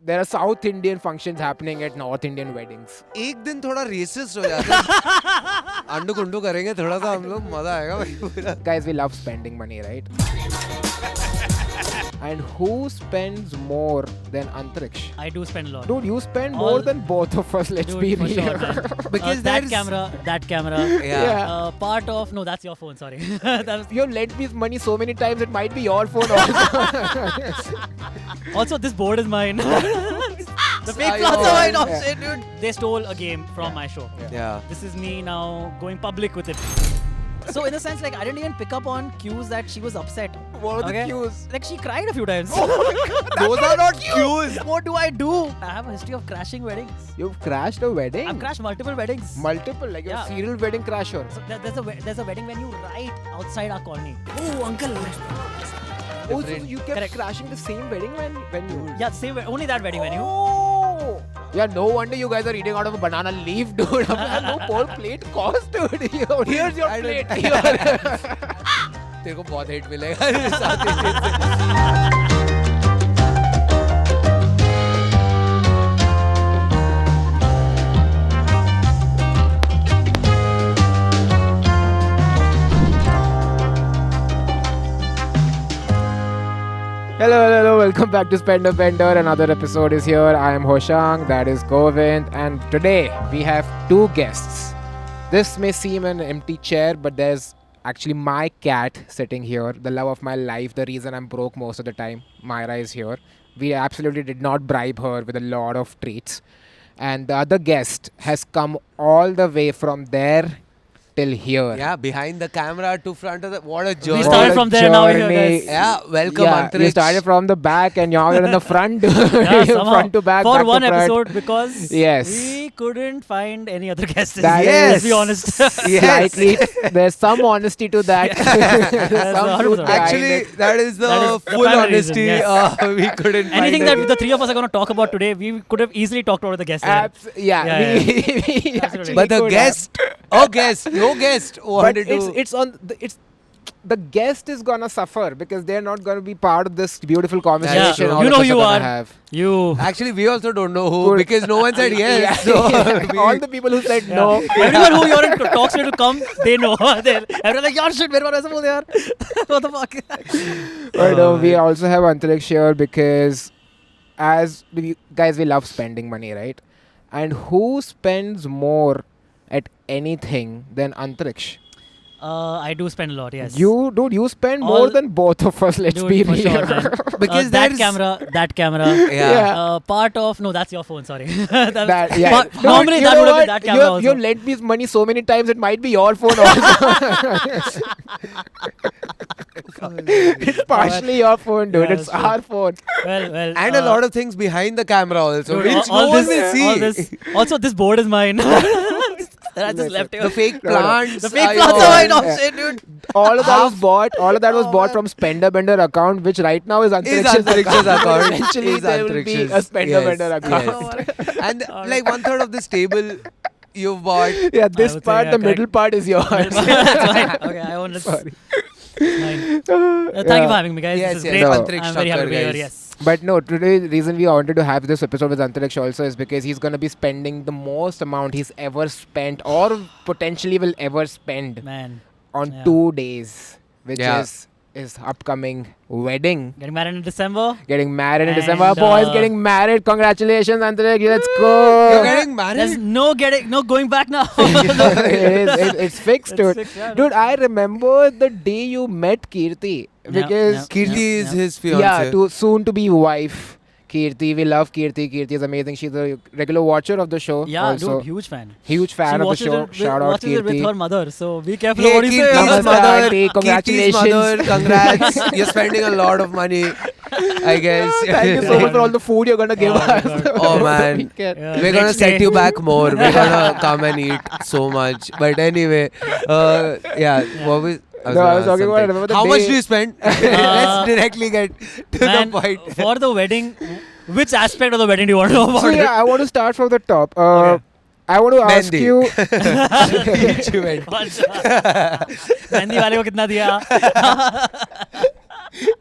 there are South Indian functions happening at North Indian weddings. एक दिन थोड़ा resist हो जाता है अंडू कुंडू करेंगे थोड़ा सा हम लोग मजा आएगा भाई पूरा Guys, we love spending money, right? And who spends more than Antariksh? I do spend a lot. Dude, you spend All- more than both of us, let's Dude, be for real. sure, man. Because that there's- camera. yeah. Part of no, that's your phone. Sorry. That was, You've lent me money so many times, it might be your phone also. also, this board is mine. The fake I Plaza know. Wine. Oh Yeah. shit, dude. They stole a game from my show. yeah This is me now going public with it. So in a sense, like I didn't even pick up on cues that she was upset. What are the Okay? cues? Like she cried a few times. those are not cues What do I do? I have a history of crashing weddings. You've crashed a wedding? I've crashed multiple weddings. Multiple, like you're a Yeah. serial wedding crasher. So there's a wedding venue right outside our colony. Oh, uncle. Oh, so you kept Correct. crashing the same wedding venue? Yeah, same only that wedding venue. Oh! Yeah, no wonder you guys are eating out of a banana leaf, dude. No poor plate cost, dude. Here's your I plate. don't- Here. तेरे को बहुत hate मिलेगा South Indian से। Hello. Welcome back to Spender Bender. Another episode is here. I am Hoshang, that is Govind, and today we have two guests. This may seem an empty chair, but there's actually my cat sitting here, the love of my life, the reason I'm broke most of the time. Myra is here. We absolutely did not bribe her with a lot of treats. And the other guest has come all the way from there till here. Yeah, behind the camera to front of the what a journey. We started from there, now we're here, journey. guys. Yeah, welcome Yeah, you Antariksh. started from the back and now you're in the front. Yeah, somehow. Front to back. For back to one front. episode because Yes. we couldn't find any other guests. That Let's is- be honest. Yes. Slightly, there's some honesty to that. That's Some 100%. truth behind Actually, it. that is the That is the full primary honesty. reason, yes. We couldn't find Anything it. that the three of us are going to talk about today, we could have easily talked about the guests. there. Yeah, Yeah, we Absolutely. actually But the could guest, no guest have. But wanted to. the guest is gonna suffer because they're not gonna be part of this beautiful conversation. true. all You of know us you gonna are. have. You. Actually, we also don't know who Good. because no one said yes. Yeah. So All the people who said Yeah. no. Everyone who you're in talks to come, they know. Everyone's like, yaar shit, mere baar aisa bol yaar. What the fuck? But we also have Antariksh here because guys, we love spending money, right? And who spends more at anything than Antariksh? I do spend a lot, yes. You spend All- more than both of us, let's Dude, be for real. sure, man. Because that there's- camera. Yeah. Part of no, that's your phone. Sorry. That, yeah. But Dude, normally you that know would have what? been that camera You've also. lent me money so many times, it might be your phone also. It's partially your phone, dude. Yeah, It's that's true. our phone. Well, and a lot of things behind the camera also, dude, which all no one this- will see. all this- also, this board is mine. I just left The it. fake No, no. plants. The fake are Plaza yours. Wine. Oh Yeah. shit, dude. All of that was bought. All of that was Oh, bought man. from Spender Bender account, which right now is Antariksh's Antariksh's account. Eventually, Is there will be a Antariksh's. Spender Yes, Bender account. yes. And like 1/3 of this table you've bought. Yeah, this would say, part, yeah, the correct. middle part is yours. That's fine. Okay, I own this. Sorry. Fine. Thank you for having me, guys. Yes, This is yes. great. No. Antariksh I'm very happy to be Thakkar, here. guys. Yes. But no, today the reason we wanted to have this episode with Antariksh also is because he's going to be spending the most amount he's ever spent or potentially will ever spend Man, on Yeah. 2 days, which Yeah. is his upcoming wedding. getting married in December. Getting married in And, December. Boys getting married. Congratulations, Antariksh. Let's go. You're getting married? There's no going back now. It's fixed, It's dude. fixed, yeah. Dude, I remember the day you met Kirti because yeah. Kirti is his fiance. yeah, to soon to be wife. Kirti, we love Kirti. Kirti is amazing. She's a regular watcher of the show. Yeah, also. dude, huge fan. Huge fan She of the watches show. it Shout out watches it with her Kirti. mother. So be careful Hey, what you say. Kirti's Namaste, mother, auntie. Congratulations. Kirti's mother, congrats. You're spending a lot of money, I guess. Thank you so much for all the food you're gonna give Oh my us. God. Oh, man. We can- Yeah, We're gonna next set day. you back more. We're gonna come and eat so much. But anyway, what was... No, I was talking about, something. remember the How much day- do you spend? Let's directly get to Man, the point. for the wedding, which aspect of the wedding do you want to know about? So yeah, I want to start from the top. Okay. I want to ask Mehndi. you. Each event. Mehndi वाले को कितना दिया?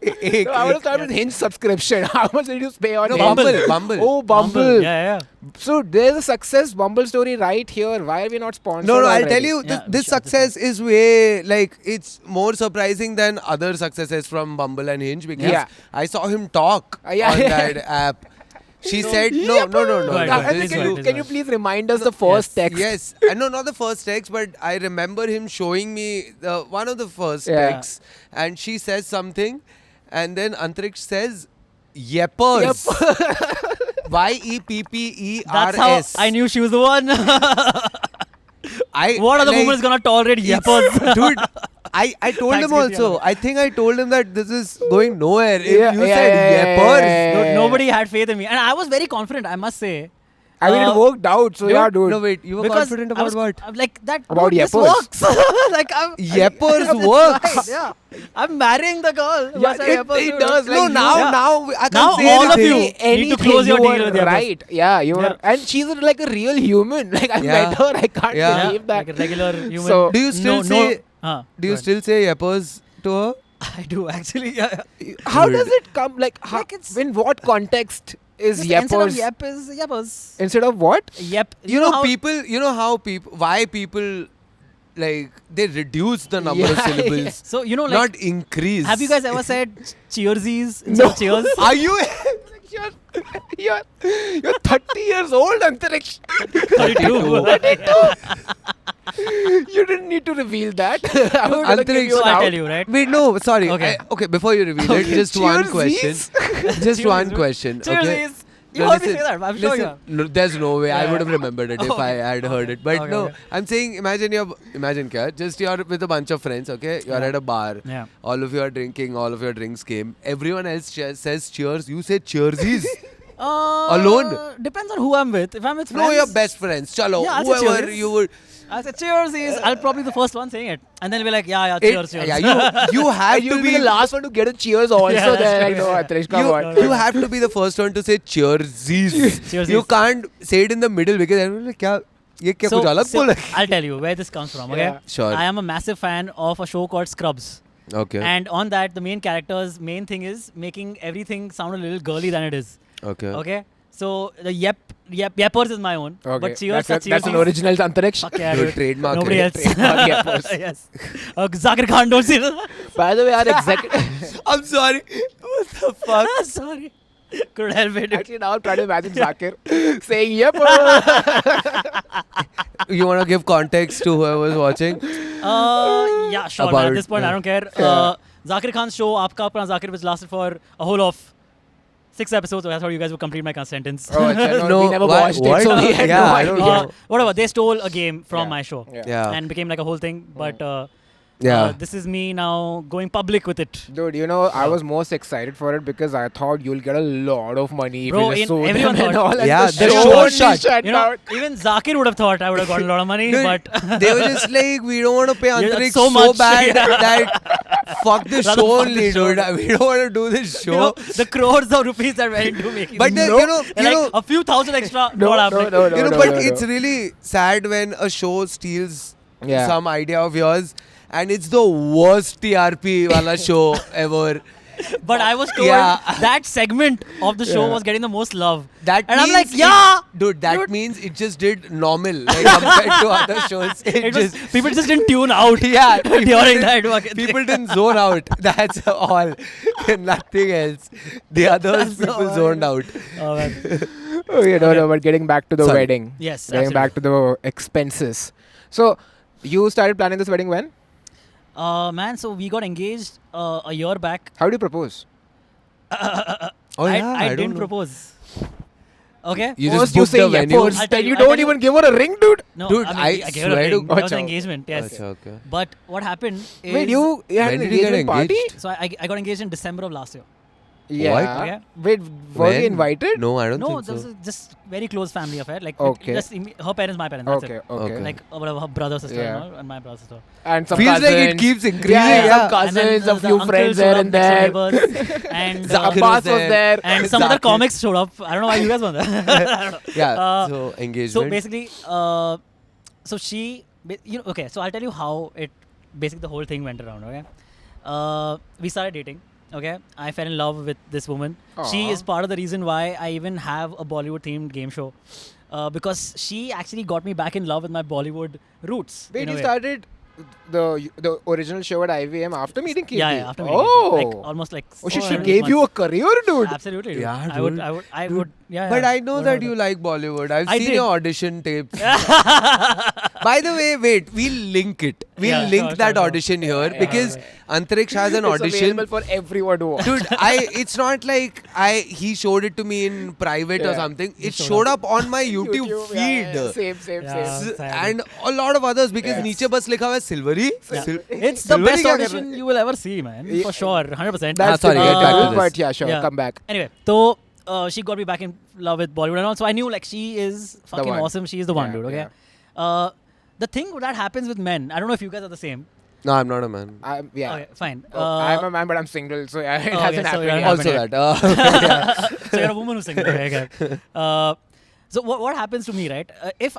एक- No, I want to start with Hinge subscription. How much did you pay on No, Hinge? Bumble. Oh, Bumble. Yeah. So there's a success Bumble story right here. Why are we not sponsored? No, I'll already? tell you, Yeah, this sure, success is way, like, it's more surprising than other successes from Bumble and Hinge because Yeah. I saw him talk Yeah. on that app. She said, no. Go ahead, Now, go ahead. and Please can, go you, ahead, can you please please remind us the first Yes. text? Yes, no, not the first text, but I remember him showing me one of the first Yeah. texts, and she says something, and then Antariksh says, "Yeppers." That's how YEPPERS. I knew she was the one. What other woman is gonna tolerate yappers? Dude, I told Thanks, him also. Kriti. I think I told him that this is going nowhere. If Yeah, you yeah, said yeah, yeppers. yeah. Nobody had faith in me, and I was very confident. I must say. I mean, it worked out. So yeah, dude. No, wait. You were Because confident I about was, what? I'm like that. About dude, this yappers. works. Like I'm. Yeppers It's works. fine, yeah, I'm marrying the girl. who Yeah, has a yappers, it dude. does. No, Like, now, yeah. now I can Now say all of anything. you need to close your you deal were with yappers. right. Yeah, you were. Yeah. And she's like a real human. Like I Yeah. met her. I can't Yeah. believe that. Like a regular human. So- Do you still say? Do you go still say yeppers to her? ahead. I do actually. Yeah. How Dude. does it come? Like, how, Like it's- in what context is Just instead of yappers? yep is yappers. Instead of what? Yep. You know, how- people. You know how people. Why people, like, they reduce the number of Yeah, syllables, So you know, like, not increase. have you guys ever said cheersies instead of cheers? Are you? You're 30 years old, Antariksh. 32. You didn't need to reveal that. I was gonna give Antariksh, you So an I'll out. tell you, right? Wait, no, sorry. Okay. Okay, before you reveal it, just one question. Cheersies. Just one Cheersies. question. Okay. Cheersies. You No, heard me listen, say that. I'm sure you listen, have. no, there's no way I Yeah. would have remembered it if I Okay. had heard it. But Okay, no, okay. I'm saying imagine kya, just you're with a bunch of friends, okay? You're Yeah. at a bar. Yeah. All of you are drinking, all of your drinks came. Everyone else says cheers. You say cheersies. Alone? Depends on who I'm with. If I'm with friends, No, your best friends. Chalo, Yeah, I'll say whoever cheers. you would. I say cheersies. I'll probably be the first one saying it, and then they'll be like, yeah, cheers. Yeah, you have And you'll to be be the last one to get a cheers also. Yeah, that's They're like, true. no, Antariksh, come on. You have to be the first one to say cheersies. Cheersies. You can't say it in the middle because everyone's like, kya, ye kya kuch alag bola? I'll tell you where this comes from. Okay, Yeah. Sure. I am a massive fan of a show called Scrubs, Okay. and on that, the main character's main thing is making everything sound a little girly than it is. Okay. Okay, so the yeppers is my own, Okay. but cheers That's are an cheersies. original Antariksh. Fuck yeah, Your dude. trademark. Nobody है. else. Trademark yappers. Yes. Zakir Khan, don't see that. By the way, our executive. I'm sorry. What the fuck? Sorry. Could help it. Actually, now I'm trying to imagine Zakir saying, yep. You want to give context to whoever's watching? Yeah, sure. Man. At About- this point, I yeah. don't care. Yeah. Zakir Khan's show, Aapka Apna Zakir, which lasted for a whole of 6 episodes. I thought you guys would complete my sentence. Oh, no, No, we never why- watched what? it, so we had Yeah, no I don't idea. know. Whatever. They stole a game from Yeah. my show Yeah. and became like a whole thing. But Yeah. this is me now going public with it. Dude, you know, I was most excited for it because I thought you'll get a lot of money Bro, if you just sued everyone them and thought- all. And Yeah, the the show show only shut. shut You know, down. even Zakir would have thought I would have gotten a lot of money, Dude, but they were just like, we don't want to pay Yeah, that's Antariksh so so, much. bad Yeah. that fuck the Rather show fuck the only, show. dude. We don't want to do this you know, show. the crores of rupees that went into making But this. the, you know, like a few thousand extra. No, not no, happening. no, no. you know, but it's really sad when a show steals Yeah. some idea of yours, and it's the worst TRP wala show ever. But I was told Yeah. that segment of the show Yeah. was getting the most love. That And I'm means like, yeah, dude. That dude. means it just did normal like, compared to other shows. It was, people just didn't tune out Yeah, during didn't- that fucking people thing. didn't zone out. That's all. Nothing else. The others That's people all. zoned out. Oh, man. Okay, no, but getting back to the Sorry. wedding. Yes, Getting back to the expenses. So, you started planning this wedding when? Man, so we got engaged a year back. How do you propose? Oh yeah, I don't didn't know. propose. Okay? You First just you booked say the venue. yappers, I'll tell then you- you I'll tell don't you- even give her a ring, dude. No, Dude, I, mean, I I gave her a swear to ring. That was Acha. an engagement, yes. Acha, okay. But what happened is... Wait, you had When an did you get engagement party? engaged? So I got engaged in December of last year. Yeah. Okay. Wait, were we When? invited? No, I don't No, think there so. was just very close family affair. Like, Okay. just her parents, my parents. That's Okay, it. okay. Okay. Like, whatever, her brother, sister, Yeah. and all, and my brother, sister. And some Feels cousins. like it keeps increasing. Yeah, Yeah. some cousins, And then a few the friends uncles here showed and up, next there. door neighbors, and Zakir Abbas was was there. and some other Zakir. comics showed up. I don't know why you guys were there. I don't know. Yeah. Uh, So engagement. So basically, so she, okay. So I'll tell you how it basically the whole thing went around. Okay, we started dating, Okay, I fell in love with this woman. She Aw. is part of the reason why I even have a Bollywood-themed game show, because she actually got me back in love with my Bollywood roots. Wait, in a you way. started the original show at IVM after meeting Kirti? Yeah, after meeting Oh. her. Like almost like. Oh, she 6 gave you a months. career, dude. Absolutely. Dude. Yeah, I would. dude. I Dude. would. Yeah. But yeah. I know What that about you like Bollywood. I've I seen did. your audition tapes. By the way, wait, we'll link it. We'll Yeah, link sure, that sure. audition here because Antariksh has an It's audition. available for everyone to watch. Dude, it's not like he showed it to me in private or Yeah. something. It showed showed up on my YouTube, yeah, feed. yeah, same. Yeah. And a lot of others because Yes. नीचे बस लिखा हुआ है silvery. Yeah. Sil- It's the Silvery best क्या कर audition रहे? you will ever see, man. Yeah. For sure, 100%. That's sorry, the get back to debatable, this. but yeah, sure, Yeah. come back. Anyway, so she got me back in love with Bollywood and all. So I knew like she is fucking one. awesome. She is the one, Yeah, dude. Okay. The thing that happens with men, I don't know if you guys are the same. No, I'm not a man. Yeah. Okay, fine. I'm a man, but I'm single, so yeah, it Oh, hasn't okay, so happened you're yet. not- Also happened that. So you're a woman who's single. Okay, okay. So what happens to me, right? If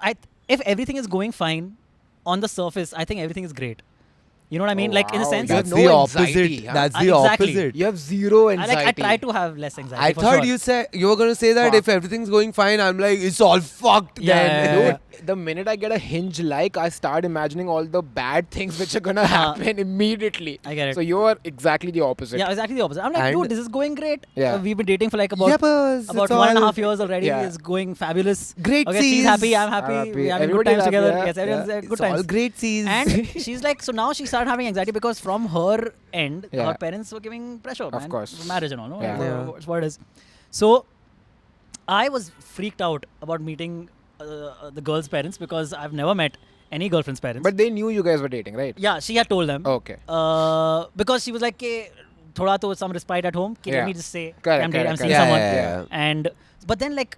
everything is going fine on the surface, I think everything is great. You know what I mean? Oh, like in a wow. sense, You have That's no the anxiety, opposite. huh? That's the Exactly. opposite. You have zero anxiety. I try to have less anxiety. I for thought sure. you were gonna say that Fuck. if everything's going fine, I'm like it's all fucked. Yeah, then. yeah, Dude, the minute I get a hinge like, I start imagining all the bad things which are gonna happen immediately. I get it. So you're exactly the opposite. Yeah, exactly the opposite. I'm like, And- dude, this is going great. Yeah. We've been dating for like about Yepers, about it's 1.5 all- years already. Yeah. It's going fabulous. Great Okay, she's seas. happy. I'm happy. I'm happy. We're having good Everybody's times happy, together. yeah. Yes, everyone's Yeah. good It's times. all great seas. And she's like, so now she started having anxiety because from her end, Yeah. her parents were giving pressure, man. course. For marriage and all, no? Yeah. Like, It's what it is. So, I was freaked out about meeting the girl's parents because I've never met any girlfriend's parents. But they knew you guys were dating, right? yeah, she had told them. Okay. Because she was like, "Ke, thoda to some respite at home. Ke, Yeah. Let me just say, Correct, I'm correct, seeing correct. someone." Yeah. And but then like,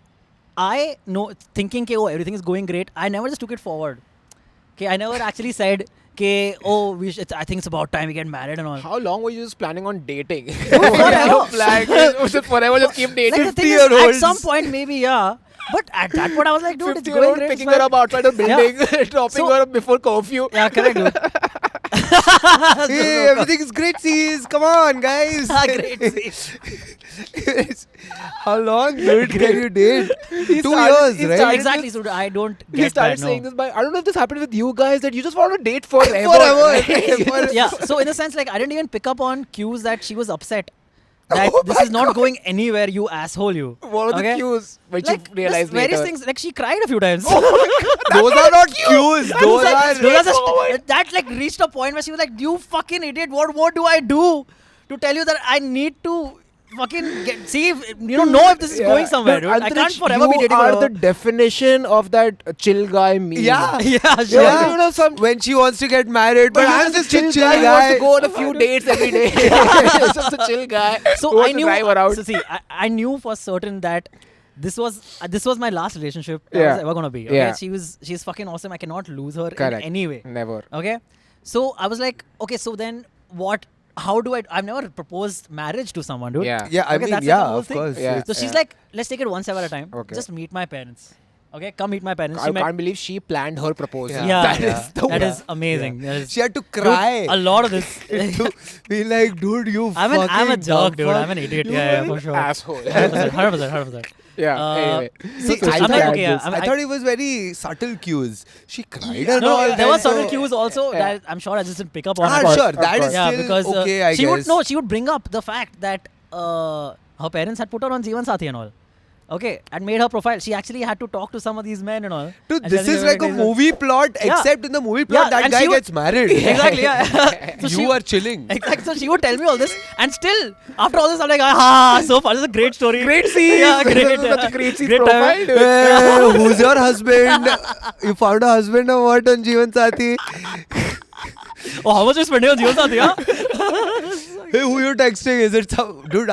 I know thinking, ke, oh, everything is going great. I never just took it forward. Okay, I never actually said, ke, oh, I think it's about time we get married and all. How long were you just planning on dating? forever. Just forever, just keep dating. Like the thing is, at 50-year-olds. some point maybe yeah, but at that point I was like, dude, it's going 50-year-old great. picking it's her fine. up outside a building, dropping So- her before curfew. Yeah, correct, dude. Hey, everything is great seas. Come on, guys. Great. How long, dude, can you date? 2 started- years, he right? started- Exactly, so I don't He get started that, saying no. this, but I don't know if this happened with you guys, that you just want to date forever. Forever. Yeah, so in a sense, like I didn't even pick up on cues that she was upset that this is not going anywhere, you asshole, you. What are the Okay? cues which Like you realized various later? things, like she cried a few times. Those are not cues. Those Like, are. those are just, that like reached a point where she was like, "You fucking idiot! What more do I do to tell you that I need to fucking see if know if this is going somewhere, dude? I can't forever be dating You are forever." the definition of that chill guy meme. Yeah. Yeah, You sure. know, you know some. When she wants to get married, but I'm just a chill guy who wants guy. to go on a few dates every day. It's just a chill guy. So who wants I to knew. drive around. So see, I knew for certain that this was my last relationship I Yeah. was ever gonna be. Okay? Yeah. She's fucking awesome. I cannot lose her Correct. in any way. Never. Okay, so I was like, okay, so then what? How do I? I've never proposed marriage to someone, dude. Yeah. Yeah, I Okay, mean, that's like yeah, the whole of thing. course. Yeah. So she's Yeah. like, let's take it one step at a time. Okay. Just meet my parents. Okay, come meet my parents. I She met- can't believe she planned her proposal. Yeah. yeah, That yeah. is the that way. is amazing. That is, She had to dude, cry. a lot of this. to be like, dude, you I'm fucking a jerk, dude. dumb I'm an idiot. You Yeah, were for an sure. asshole. 100%. Yeah. Anyway. See, So I'm she like, tried okay, yeah, this. I thought it was very subtle cues. She cried and No, all. there were and certain so- cues also Yeah. that I'm sure I just didn't pick up on. Ah, Of course. sure, Of that is course. Yeah, still because okay, I she guess. would bring up the fact that her parents had put her on Jeevan Sathi and all. Okay, and made her profile. She actually had to talk to some of these men and all. Dude, And this tell is them like a everything. movie plot, Yeah. except in the movie plot, Yeah, that and guy she would- gets married. Exactly, yeah. So You are chilling. Exactly. So she would tell me all this, and still, after all this, I'm like, ah, so far, this is a great story. Great scene. Yeah, great. Such a great scene Great profile. time. dude. Hey, who's your husband? You found a husband or what on Jeevan Sathi? Oh, how much are you spending on Jeevan Sathi, huh? Hey, who you texting? Is it some dude?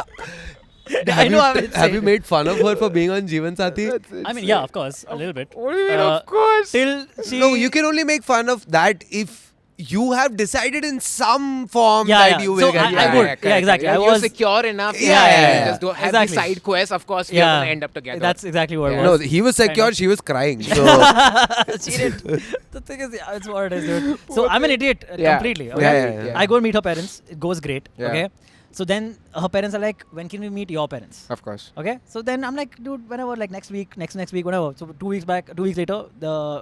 I know, I'm Have you insane. made fun of her for being on Jeevan Sathi? I mean, yeah, of course, a little bit. What do you mean? Uh, Of course. Till she... No, you can only make fun of that if you have decided in some form Yeah, that yeah. you So will get I married. would. correct, Yeah, exactly. correct. I You're was- secure enough. Yeah. Just do have Exactly. the side quests. Of course, you're Yeah. gonna end up together. That's exactly what it No, was. he was Kind secure, of. she was crying. So She did. The thing is, yeah, it's what it is, dude. So I'm an idiot Yeah. completely. Yeah, Okay? yeah, yeah. I go and meet her parents. It goes great. Yeah. Okay. So then her parents are like, when can we meet your parents? Of course. Okay. So then I'm like, dude, whenever, like next week, whenever. So 2 weeks later,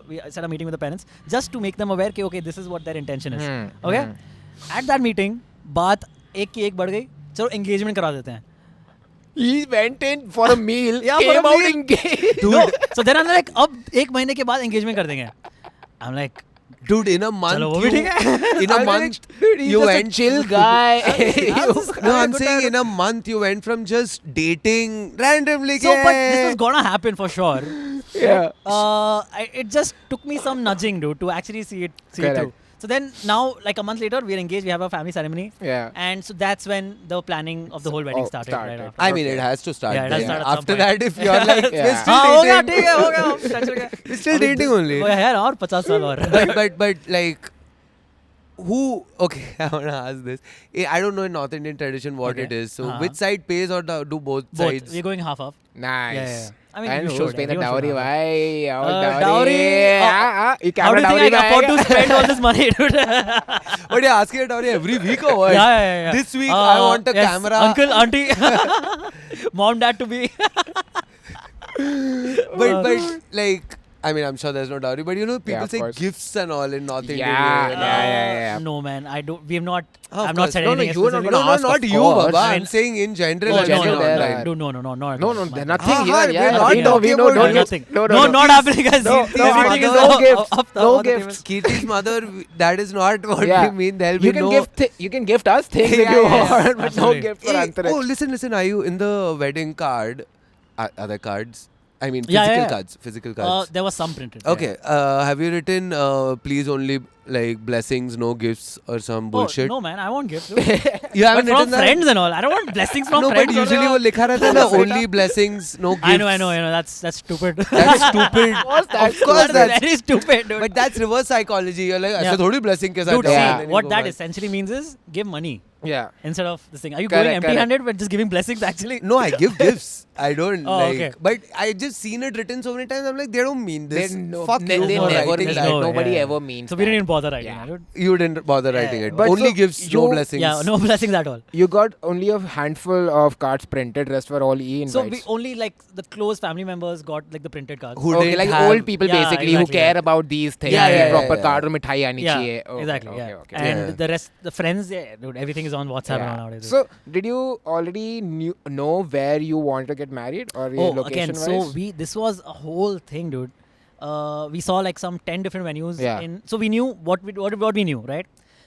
we set a meeting with the parents just to make them aware कि okay, this is what their intention is. Okay. At that meeting, बात एक की एक बढ़ गई. चलो engagement करा देते हैं. He went in for a meal, Yeah, for came a out meal. engaged. No. So then I'm like, अब एक महीने के बाद engagement कर देंगे. I'm like, Dude, in a month, चलो वो भी ठीक है. in a month, Dude, he's you just a went. chill guy. No, I'm saying in a month you went from just dating randomly. So, but this was gonna happen for sure. Yeah. It just took me some nudging, dude, to actually see it Correct. through. So then now, like a month later, we're engaged. We have a family ceremony, Yeah. and so that's when the planning of the whole wedding started. Right started. after. I mean, it has to start. Yeah, it has to there. start at some After point. that, if you're like, Yeah. we're still हाँ हो गया dating. ठीक है हो गया चल गया. We're still dating only. वो है और 50 साल और. but like, who? Okay, I wanna ask this. I don't know in North Indian tradition what Okay. it is. So Uh-huh. which side pays or do both Both. sides? We're going half. Nice. Yeah. I mean, and you who's should. paying the Everyone should dowry? have. Why? Dowry, You How do you think I afford to spend all this money, dude? But you're asking a dowry every week or what? Yeah. This week I want a yes, camera. Uncle, auntie, mom, dad to be. But like, I mean, I'm sure there's no dowry, but you know, people of say course. gifts and all in North India. Yeah. No, man. I don't. We have not. Of I've not course. said No, no, anything. you were not specifically. gonna ask, not of you, course. Baba. I I'm mean- saying in general. Oh, and general no, there online. are- no, no, No, not there's my- nothing Ah, here. we're Yeah, not we know, we talking know. about Don't nothing. No, No, not happening, guys. No, Everything is no off- gifts. off the- No off the table. gifts. Kirti's mother, that is not what Yeah. we mean. There'll You be can no. gift us things if Yeah, you yeah, yeah. want, but no Absolutely. gift for Hey, Antariksh. oh, listen. Are you in the wedding card? Other cards? I mean, Yeah, physical yeah. cards. Physical cards. There was some printed. Okay. Have you written please only like blessings, no gifts or some Oh, bullshit? no, man. I want gifts. You But haven't from written that? friends and all. I don't want blessings from No, friends. but usually वो लिखा रहता है ना only blessings, no gifts. I know. That's stupid. That's stupid. That's Of course, That's that's. very stupid, dude. But that's reverse psychology. You're like, Yeah. ऐसे थोड़ी blessing के साथ Dude, जाओ, see, Yeah. then you what go that back. essentially means is give money Yeah. instead of this thing. Are you Correct, going empty-handed but just giving blessings actually? No, I give gifts. I don't Oh, like. okay. But I just seen it written so many times. I'm like, they don't mean this. Fuck they you never for mean writing There's that. that. no way, Nobody yeah. ever means So we didn't that. even bother writing Yeah. it, dude. You didn't bother writing it. But Only so gifts, no you- blessings. Yeah, no blessings at all. You got only a handful of cards printed, rest were all e-invites. So we only like the close family members got like the printed cards. Who okay, didn't like have- old people Yeah, basically who exactly, care yeah. about these things. Yeah, yeah, proper yeah. card or mithai aani Yeah, chahiye. Okay, exactly. okay, yeah. okay. And Yeah. the rest, the friends, yeah, dude, everything is on WhatsApp Yeah. now nowadays. So, did you already know where you want to get married or your location again, wise? so this was a whole thing, dude. We saw like some 10 different venues. Yeah. So we knew what we knew, right?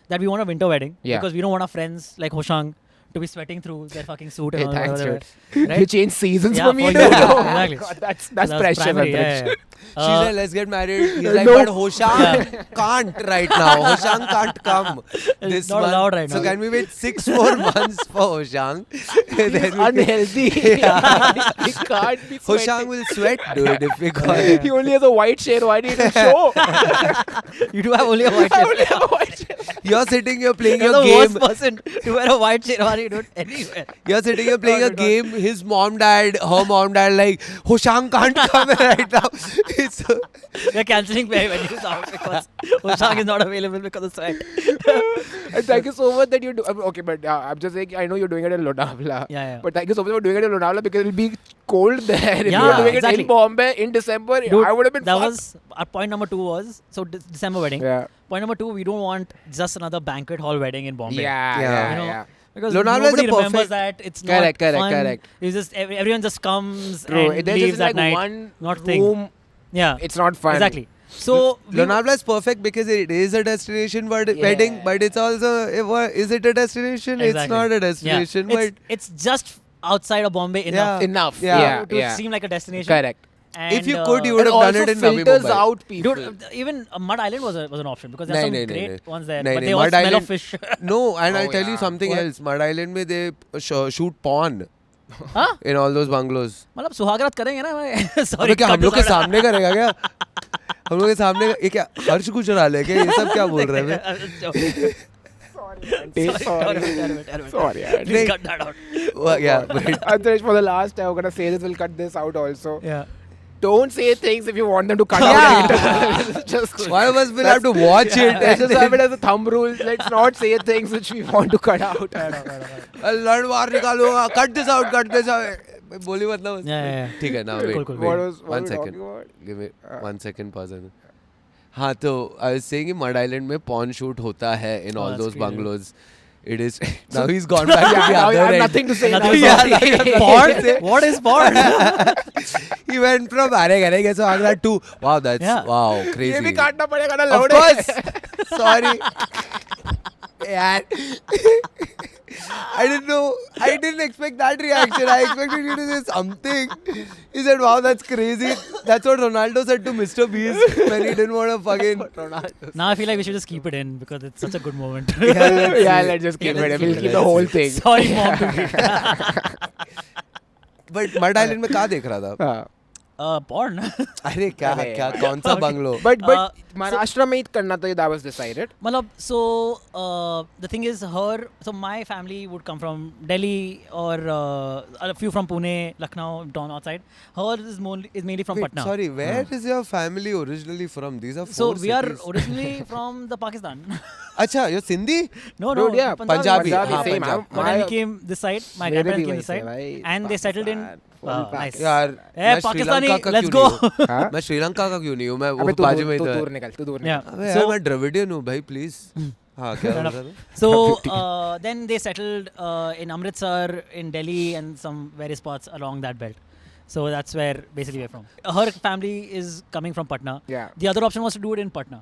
That we want a winter wedding Yeah. because we don't want our friends like Hoshang to be sweating through their fucking suit and Hey, all thanks, that. dude. Right? You change seasons Yeah, for me, for dude. you. Oh my Exactly. God, that's That was precious. primary, Antariksh. yeah. She's like, let's get married. He's like, No. but Hoshang can't right now. Hoshang can't come this not month. allowed right So now. can we wait 6 more months for Hoshang? Then He's we can- unhealthy. He can't be Hoshang sweating. will sweat, dude, if we call He only has a white sherwani to show. You do have only a white I shirt. only have a white sherwani. You're sitting here playing You're your the game. worst person to wear a white sherwani, dude, anywhere. You're sitting here playing No, a no, no. game. His mom, dad, her mom, dad, like, Hoshang can't come right now. It's We're cancelling venues out because Hoshang is not available because of sweat. And thank you so much that you do. Okay, but I'm just saying, I know you're doing it in Lonavala. Yeah. But thank you so much for doing it in Lonavala because it'll be cold there. If you Yeah, were doing it exactly. in Bombay in December, Dude, I would have been that fucked. was our point number 2 was so December wedding. Yeah. Point number 2, we don't want just another banquet hall wedding in Bombay. Yeah, Yeah. yeah, You know, yeah. Because Lonavala is nobody a remembers perfect- that. It's Correct, not correct, fun. correct. It's just everyone just comes True. and There's leaves just at like night. one not thing. room. Yeah, It's not fun. exactly. So Lonavala is perfect because it is a destination wedding, but it's also, is it a destination? It's Exactly. not a yeah, destination, it's just outside of Bombay enough Yeah. Enough. Yeah. Yeah. to yeah. seem like a destination. Correct. And, If you could, you would And have also done it in Navi filters Mumbai. out people. Dude, even Mud Island was an option because there's Nahi, some nahi, great nahi. ones there, Nahi, but nahi. they all Mud smell Island- of fish. No, and I'll Oh, tell you yeah. something What? else. Mud Island mein they shoot porn हाँ? in all those bungalows. मतलब सुहागरात करेंगे ना मैं अबे sorry क्या हम लोग के सामने करेगा क्या? हम लोग के सामने ये क्या हर्ष गुजराल है क्या? ये सब क्या बोल रहे हैं बे? Sorry. Please cut that out. Yeah, but Antaresh, for the last time, I'm gonna say this. We'll cut this out also. Yeah. don't say things if you want them to cut Yeah. out later. Just One of us will have to watch it. let's just have it as a thumb rule. Let's not say things which we want to cut out. लड़ मार निकालो. Cut this out. Cut this out. बोली मतलब. Yeah. ठीक है. Now wait. Cool, cool. What Wait. was what One were we second. talking about? Give me 1 second pause. हाँ तो I was saying कि Mud Island में porn shoot होता है in all that's those crazy. bungalows. It is now he's gone back to the Now I other have end. nothing to say. Nothing now. to say. Sorry. Porn? What is porn? He went from अरे करेंगे so Agra to wow that's Yeah. wow ये crazy. भी काटना पड़ेगा ना Of लौड़े. course. Sorry. यार I didn't know. I didn't expect that reaction. I expected you to say something. He said, "Wow, that's crazy." That's what Ronaldo said to Mr. Beast when he didn't want to fucking. Now I feel like we should just keep it in because it's such a good moment. Yeah, let's just keep it. We'll keep the whole thing. Sorry, mom. But Mud Island में कहाँ देख रहा था? Porn. अरे क्या अरे क्या कौन सा बंगलो? But Uh, Maharashtra में ही करना था. That was decided. Malab, so the thing is, my family would come from Delhi or a few from Pune, Lucknow, down outside. Her is mainly from Wait, Patna. sorry, where is your family originally from? These are So four we are cities. originally from the Pakistan. अच्छा, you're Sindhi? No, Dude, yeah, Punjabi. Punjabi, हाँ, same. Punjab. But then we came this side. My मेरे grandparents भी came this वैसे side, भाई, and they settled in. Pakistan, Nice. यार Hey, मैं Pakistani, Sri Lanka का let's क्यों नहीं go. हूँ? हाँ? मैं श्रीलंका का क्यों नहीं हूँ? मैं वो अबे बाजू में तू इधर दूर निकल, तू दूर Yeah. निकल. अबे यार So- मैं द्रविडियन हूँ भाई प्लीज हाँ क्या Fair बोल enough. रहा था So then they settled in Amritsar, in Delhi, and some various spots along that belt. So that's where basically we're from. Her family is coming from Patna. Yeah. The other option was to do it in Patna,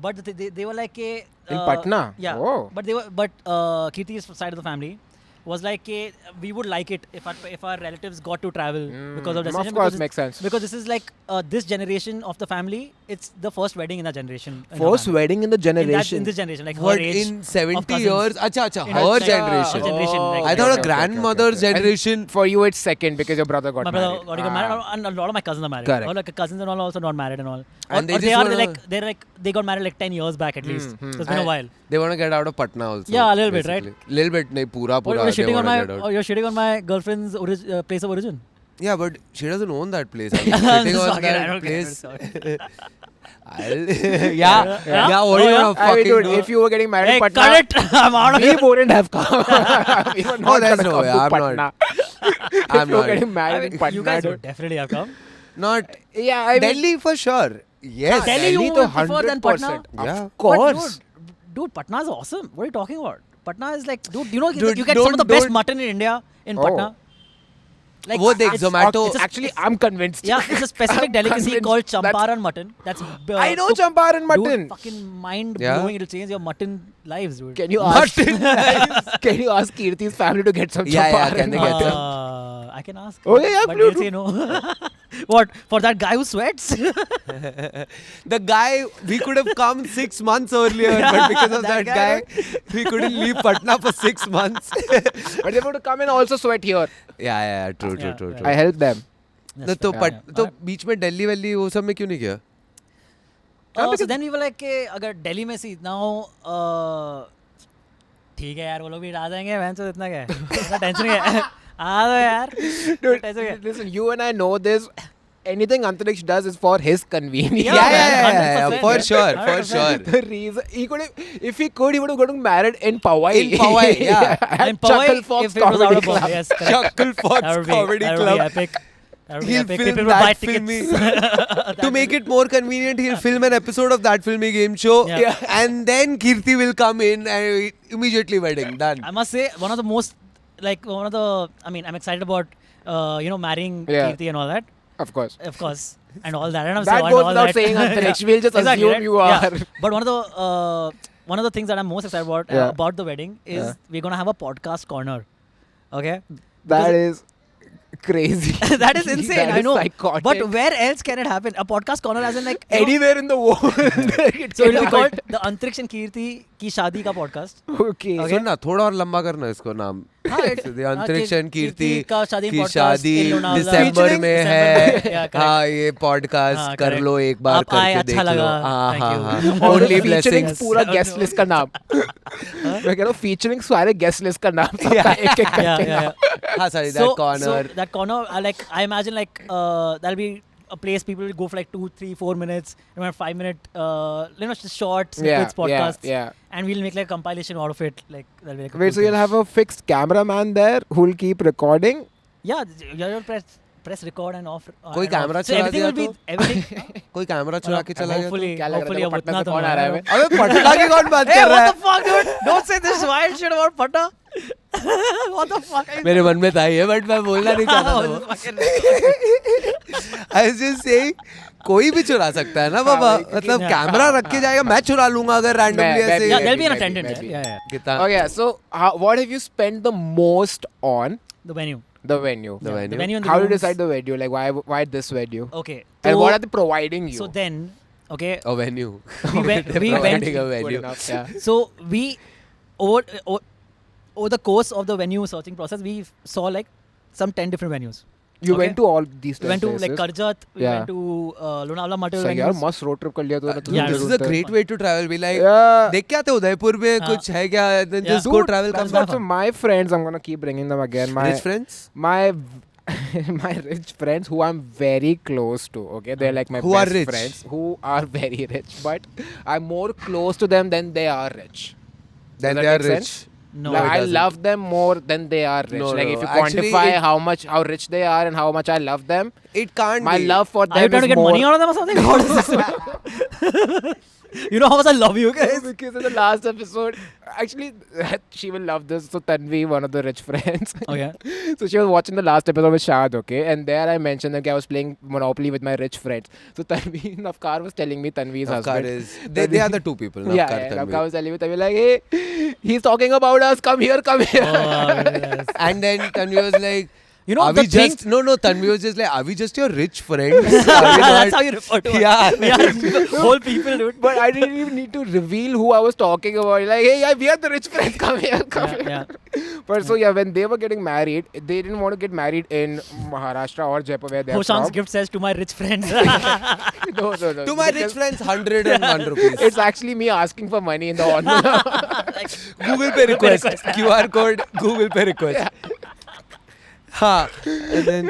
but they were like a, In Patna? Yeah. Oh. But Kirti's side of the family was like we would like it if our relatives got to travel because of Of destination. course, because makes sense. Because this is like this generation of the family. It's the first wedding in that generation. in her First family. wedding in the generation. In this generation, like What her age. in of 70 cousins. years अच्छा अच्छा In her her generation generation, like- I Okay, thought okay, a grandmother's generation For you, it's second because your brother got My brother married. got married, and a lot of my cousins are married. Correct. Or like cousins and all also not married and all. And Or they just wanna- they got married like 10 years back at least. So it's been a while. they want to get out of Patna also Yeah, a little bit, right? basically. Little bit नहीं पूरा Or पूरा you're they shitting on wanna my get out. or you're shitting on my girlfriend's place of origin. Yeah, but she doesn't own that place. I'm I'm sitting on sorry, I that don't care, place. sorry. Yeah, Yeah. what Oh, do you yeah. want to I mean, fucking dude, do? if you were getting married Hey, in Patna, cut it! I'm out of we here. wouldn't have come. We were not there's gonna no come way, to I'm Patna. not. If I'm you were not. getting I married mean, in Patna, you guys dude. would definitely have come. Not Yeah, I mean, Delhi for sure. Yes. Delhi you to would prefer than Patna? 100%. Yeah. Of course. But dude, Patna is awesome. What are you talking about? Patna is like, dude, you know, Dude, you get some of the don't- best mutton in India in Oh. Patna. Like, वो देख it's- Zomato it's a- Actually, I'm convinced. Yeah, it's a specific I'm delicacy convinced called that's- champaran mutton. That's I know cooked- champaran mutton. Dude, fucking mind Yeah. blowing. It'll change your mutton lives, dude. Can you ask? Can you ask Kirti's family to get some Yeah, champaran? can they get some? I can ask. Oh, yeah, but please they'll say no. What for that guy who sweats? The guy, we could have come 6 months earlier, but because of That that guy, guy, we couldn't leave Patna for 6 months. But they want to come and also sweat here. yeah, true. Yeah. I help them. No, तो Yeah, पट yeah. तो बीच में Delhi valley वो सब में क्यों नहीं किया? So then we were like, अगर दिल्ली में सी now ठीक है यार वो लोग भी आ जाएंगे वैन से इतना क्या है इतना टेंशन क्या है आ दो यार Dude, टेंशन क्या है listen, you and I know this. Anything Antariksh does is for his convenience. Yeah, 100%, for yeah. sure, for 100%. sure. The reason he could have, if he could, he would have gotten married in Powai. In Powai, yeah. At And Powai, Chuckle Fox if it was out Comedy of Bombay, Club. yes, correct. Chuckle Fox That would be- Comedy that would Club. be epic. That would be He'll epic. film People will buy that tickets. filmy. To make it more convenient, he'll film an episode of that filmy game show, Yeah. and then Kirti will come in and immediately wedding done. I must say, one of the most, I mean, I'm excited about, marrying Yeah. Kirti and all that, Of course. of course, and all that. And I'm That so- goes and all without that. saying, Antariksh. We'll just Exactly, assume right? you Yeah. are. But one of the things that I'm most excited about Yeah. about the wedding is Yeah. we're gonna have a podcast corner. Okay. That is crazy. That is insane. That I is know. psychotic. But where else can it happen? A podcast corner, as in like Anywhere in the world. it So can it'll be called happen. the Antariksh and Kirti की शादी का podcast. Okay. Okay. सुन ना थोड़ा और लंबा करना इसको नाम. हाँ, So the अंतरिक्ष and कीर्ति का शादी की podcast शादी in Lonavala. दिसंबर Featuring- में December है. में, yeah, correct. हाँ ये पॉडकास्ट हाँ, कर correct. लो एक बार आप आए, करके अच्छा देख लो. लगा. हाँ Thank हाँ you. हाँ. Only Only featuring blessings. पूरा guest list का नाम. मैं कह रहा हूँ featuring सारे guest list का नाम सबका एक एक Yeah, करके yeah, नाम. yeah. हाँ sorry that corner. So that corner, I imagine that'll be a place people will go for like 2, 3, 4 minutes, 5-minute, just short snippets, podcasts, and we'll make like a compilation out of it. Like that'll be like a Wait, cool so you'll thing. have a fixed cameraman there who'll keep recording? Yeah, you'll press record and off. कोई and off. camera So चला everything दिया will be तो? everything. कोई camera चुरा के चला गया तो? Hopefully, क्या लग रहा hopefully है अब पटना उतना से तो कौन नहीं आ रहा है आएगा। बे? अबे पटना की कौन बात Hey, कर रहा what है? the fuck, dude? Don't say this wild shit about Patna. What the fuck? मेरे मन में था ये बट मैं बोलना नहीं चाहता था। I was just saying कोई भी चुरा सकता है ना बाबा, मतलब कैमरा रख के जाएगा, मैं चुरा लूंगा अगर रैंडमली मैं ऐसे। Yeah, there'll be an maybe, attendant maybe. there. Yeah. कितना Okay, so what have you spent the most on? The venue. The venue. The venue. The venue and the How did you rooms. decide the venue? Like why this venue? Okay. And so- what are they providing you? So then, okay, a venue. we went. We went. Providing a Good venue. enough, yeah. So we over the course of the venue searching process, we saw like some 10 different venues. You Okay. went to all these We went to like places? Karjat. We Yeah. went to Lonavala multiple सही यार venues. मस्त road trip कर लिया तूने तो Yeah, This is a great way to travel. Be like, Yeah. देख के आते उदयपुर में हाँ. कुछ है क्या? Then Yeah. just go Dude, travel. that's Come also my friends. I'm gonna keep bringing them again. My Rich friends my my rich friends who I'm very close to. Okay, they're like my Who are best rich? friends who are very rich, but I'm more close to them than they are rich. then that they are make rich. sense? No, Like, it I doesn't. love them more than they are rich. No, like no, if you actually quantify how rich they are and how much I love them, It can't my be. love for Are you them trying is to get more. money out of them or something? What is this? You know how much I love you guys. Because in the last episode, actually, she will love this. So Tanvi, one of the rich friends. Okay. So she was watching the last episode with Shad, okay? And there I mentioned that I was playing Monopoly with my rich friends. So Tanvi, Nafkar was telling me, Tanvi's Nafkar husband. is they are the two people. Nafkar, Yeah, Tanvi. Nafkar was telling me, Tanvi like, hey, he's talking about us. Come here, come here. Yes. And then Tanvi was like, You know are the we thing. just no Tanvi was just like, are we just your rich friends? Are we That's not- how you refer to us. Yeah. We are whole people, dude. But I didn't even need to reveal who I was talking about. Like, hey, yeah, we are the rich friends. Come here, come here. Yeah. But so yeah, when they were getting married, they didn't want to get married in Maharashtra or Jaipur where they're Hoshang's from. gift says to my rich friends. No. To my rich friends, 101 rupees. It's actually me asking for money in the envelope. Google Pay request. QR code. Google Pay request. Ha. And then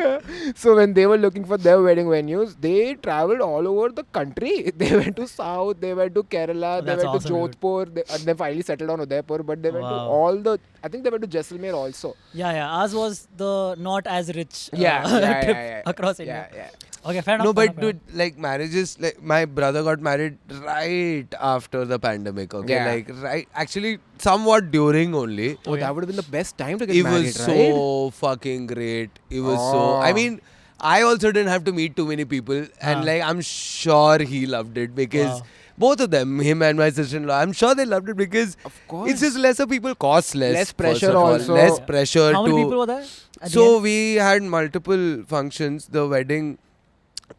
So when they were looking for their wedding venues, they traveled all over the country. They went to South, they went to Kerala, Oh, they that's went awesome, to dude. Jodhpur, and they finally settled on Udaipur. But they went to Wow. all the. I think they went to Jaisalmer also. Yeah. Ours was the not as rich Yeah, trip across India. Yeah. Okay, fair enough. no, fair but enough, dude, like marriages, like my brother got married right after the pandemic. Okay, Yeah. like right, actually, somewhat during only. Oh, Okay. that would have been the best time to get It married, was right? so fucking great. It was so. Oh. I mean, I also didn't have to meet too many people, and like I'm sure he loved it because Wow. both of them, him and my sister-in-law, I'm sure they loved it because Of course. it's just lesser people, cost less, Less first pressure of all, also. less pressure How to. many people were there? at the So end? we had multiple functions. The wedding.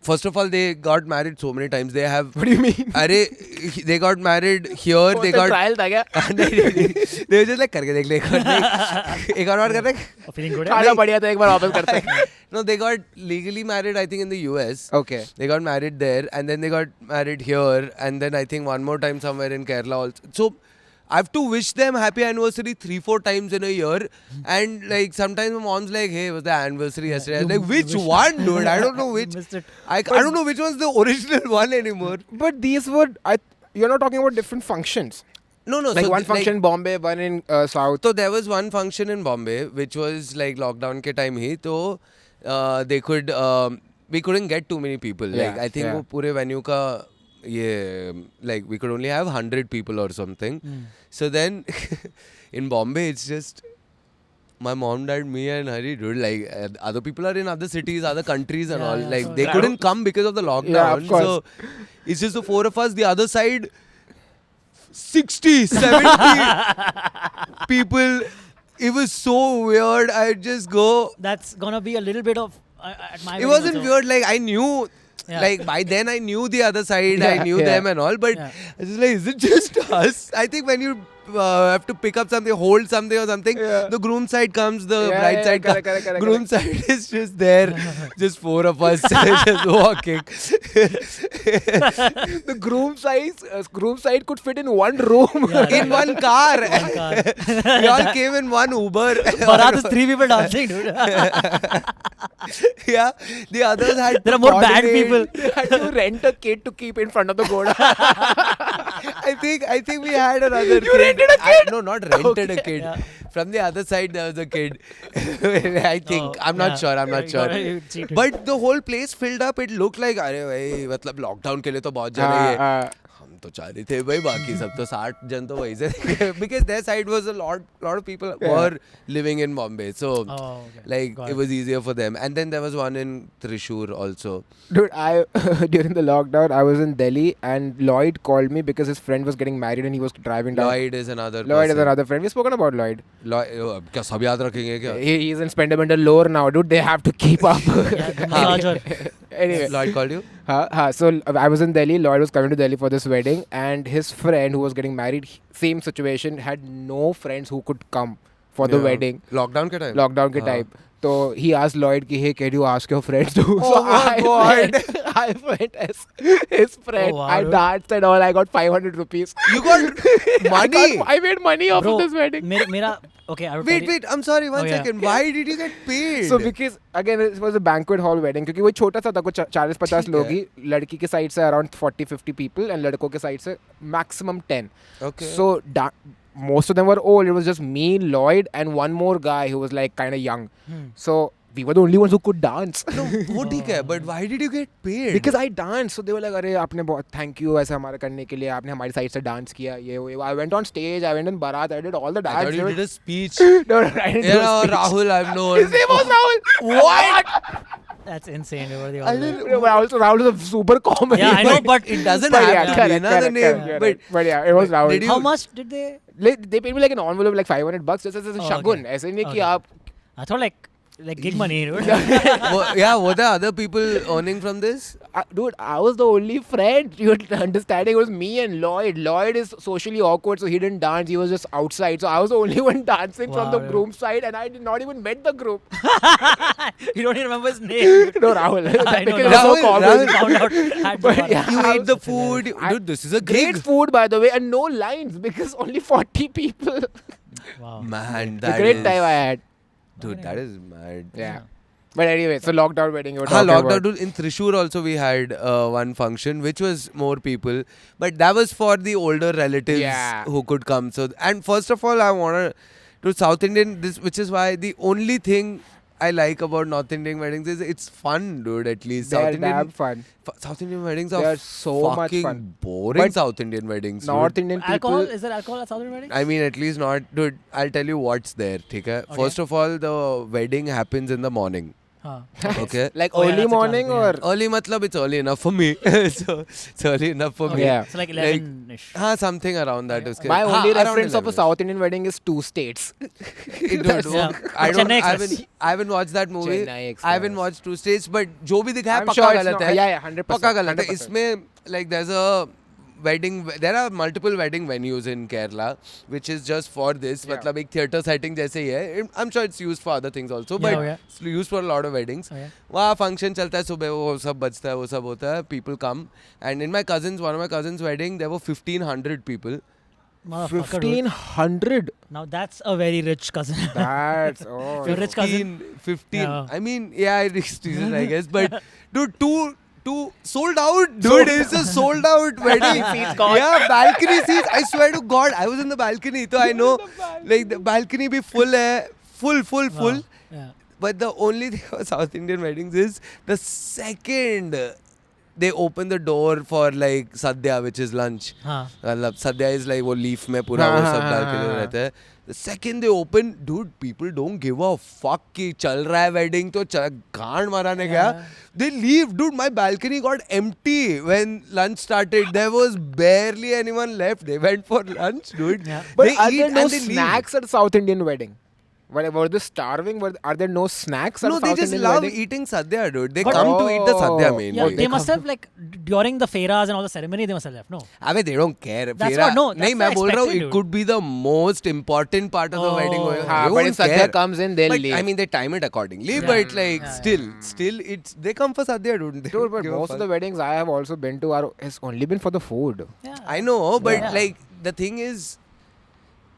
First of all, they got married so many times. They have. What do you mean? They got married here. They got. trial था क्या? They were just like करके देख ले एक और कर रहे Oh, feeling good? खाना बढ़िया था एक बार वापस करते हैं. No, they got legally married, I think, in the US. Okay. They got married there, and then they got married here, and then I think one more time somewhere in Kerala also. So I have to wish them happy anniversary 3-4 times in a year, and like sometimes my mom's like, "Hey, was the anniversary yesterday?" I'm you like, which wish- one, dude? I don't know which. Missed it. I don't know which one's the original one anymore. But these were you're not talking about different functions. No, Like so one function in Bombay, one in South. So there was one function in Bombay which was like lockdown ke time hi, so they could we couldn't get too many people. Yeah, Like I think yeah. वो पूरे venue का ये like we could only have 100 people or something. So then in Bombay it's just my mom, dad, me and Hari, dude, like other people are in other cities, other countries and Yeah, all. yeah, Like so they that- couldn't come because of the lockdown. Yeah, of course. So it's just the four of us. The other side, 60, 70 people. It was so weird. I'd just go. That's gonna be a little bit of at my. It wedding wasn't also. weird. Like I knew. Yeah. Like by then I knew the other side. I Yeah, knew yeah. them and all. But Yeah. I was like, is it just us? I think when you have to pick up something, hold something or something. Yeah. The groom side comes, the Yeah, bride yeah, side correct, comes. correct, Groom side is just there, just four of us just walking. The groom side could fit in one room. Yeah, In one car. One car. We all came in one Uber. Barat is 3 people dancing, dude. Yeah, the others had There to are more bad coordinate. people. They had to rent a kid to keep in front of the Goda. I think we had another You kid. rented a kid? No, not rented a Okay. kid. Yeah. From the other side there was a kid. I think. Oh, I'm not yeah. sure. I'm not You sure. got it, you cheated. But the whole place filled up. It looked like अरे भाई मतलब lockdown के लिए तो बहुत जन है ये. हम तो 4 ही थे भाई, बाकी सब तो 60 जन तो वहीं से थे. Because their side was a lot of people were living in Bombay, so Oh, okay. like Got it it. was easier for them. And then there was one in Thrissur also. Dude, I during the lockdown, I was in Delhi and Lloyd called me because his friend was getting married and he was driving down. Lloyd is another. Lloyd is person. another friend. We've spoken about Lloyd. Lloyd, क्या सब याद रखेंगे क्या? He's in Spender Bender Lore now, dude. They have to keep up. Yeah, the massager. Anyway, Lloyd called you? so I was in Delhi. Lloyd was coming to Delhi for this wedding, and his friend who was getting married, same situation, had no friends who could come for the Yeah. wedding. Lockdown के time. Lockdown के हाँ. time. So he asked Lloyd कि hey, can you ask your friends to? Oh so my God. I went as his friend. Oh, wow, I dude. danced and all. I got 500 rupees. You got money. I made money off Bro, of this wedding. Mera, okay, I will tell Wait, you. wait. I'm sorry. One Oh, yeah. second. Why did you get paid? So because again it was a banquet hall wedding क्योंकि वो छोटा सा था कुछ 40-50 ठीक लोग है. ही लड़की के साइड से around 40-50 people and लड़कों के साइड से maximum 10. Okay. So most of them were old. It was just me, Lloyd, and one more guy who was like kind of young. So we were the only ones who could dance. no, वो ठीक है. But why did you get paid? Because I danced, so they were like, "अरे आपने बहुत thank you ऐसा हमारा करने के लिए आपने हमारी साइड से डांस किया ये वो." I went on stage, I went in Barat, I did all the I dance. thought you They did were- a speech. No, I didn't You do a know, speech. Rahul, I've known. His name was Rahul. What? That's insane. They were the I all didn't- Rahul was a super comedy. Yeah, I know, but it doesn't But have yeah, to correct, be another correct, name. correct, But but yeah, it was Rahul. did you- How much did they? They paid me like an envelope like $500 just as a Oh, shagun. okay. ऐसे नहीं कि Okay. आप I thought like gig money, dude. yeah, were there other people earning from this? dude, I was the only friend. You're understanding? It was me and Lloyd. Lloyd is socially awkward, so he didn't dance. He was just outside. So I was the only one dancing from the Wow, groom side, and I did not even met the groom. You don't even remember his name. No, Rahul. I know, Because it was so Rahul, common. Rahul. Found out. Had But to yeah, You I ate was- the food. Dude, this is a Great gig. food, by the way, and no lines because only 40 people. Wow. Man, A that great is- time I had. Dude, that is mad. Yeah. But anyway, so lockdown wedding you were हाँ, talking lockdown about. dude, in Thrissur also we had one function which was more people, but that was for the older relatives Yeah. who could come. So, and first of all, I wanna to South Indian, this which is why the only thing I like about North Indian weddings is it's fun, dude. At least They're South damn Indian fun. South Indian weddings They are are so much fucking fun. boring. But South Indian weddings, North dude. Indian people. Alcohol? Is there alcohol at Southern weddings? I mean, at least not, dude. I'll tell you what's there. Okay? Okay. First of all, the wedding happens in the morning. Huh. Okay. Like Oh, yeah, early that's a morning classic, or Early matlab it's early enough for me. So it's early enough for me. Yeah. So like 11-ish. Something around that. Okay. Uske- my only around reference of a 11. South Indian wedding is 2 states. Dude, Yeah. I don't. Chennai I Express. haven't watched that movie. Chennai I haven't Express. watched 2 states, but जो भी दिखाया I'm पक्का sure it's गलत not- है. yeah, 100%, पक्का गलत है. 100%. इसमें like there's a wedding. There are multiple wedding venues in Kerala, which is just for this. Yeah. मतलब एक theatre setting जैसे ही है. I'm sure it's used for other things also, Yeah, but okay. it's used for a lot of weddings. Okay. वहाँ function चलता है सुबह वो सब बजता है वो सब होता है people come and in my cousins one of my cousins wedding there were 1500 people. Motherfucker, dude. 1500. Now that's a very rich cousin. That's oh. Your rich cousin. 15 Yeah. I mean yeah I reached season I guess but dude two sold out dude it's a sold out wedding Seats gone. yeah balcony seats I swear to God I was in the balcony so I know like the balcony be full hai full Wow. Yeah. but the only thing about South Indian weddings is the second they open the door for like sadhya which is lunch हाँ. मतलब sadhya is like वो leaf में पूरा वो सब डाल के जो रहता है the second they open dude people don't give a fuck कि चल रहा है wedding तो गांड माराने गया they leave dude my balcony got empty when lunch started there was barely anyone left they went for lunch dude Yeah. But they are eat there no and they leave. snacks at South Indian wedding? Were they starving? Are there no snacks? At No, they South just Indian love wedding? eating sadhya, dude. They But- come to eat the sadhya Oh. mainly. Yeah, they they come- must have like during the fairas and all the ceremony, they must have left. No. Abey, they don't care. That's Fera- what- no, that's नहीं मैं the बोल रहा हूँ expected, it dude. could be the most important part of the wedding. Oh. They हाँ, but won't if sadhya care. comes in, they'll But, leave. I mean, they time it accordingly. Yeah. But like, Yeah, still, it's they come for sadhya, dude. They Dude, don't but give a most of fuck. the weddings I have also been to has only been for the food. Yeah. I know, but Yeah. like the thing is,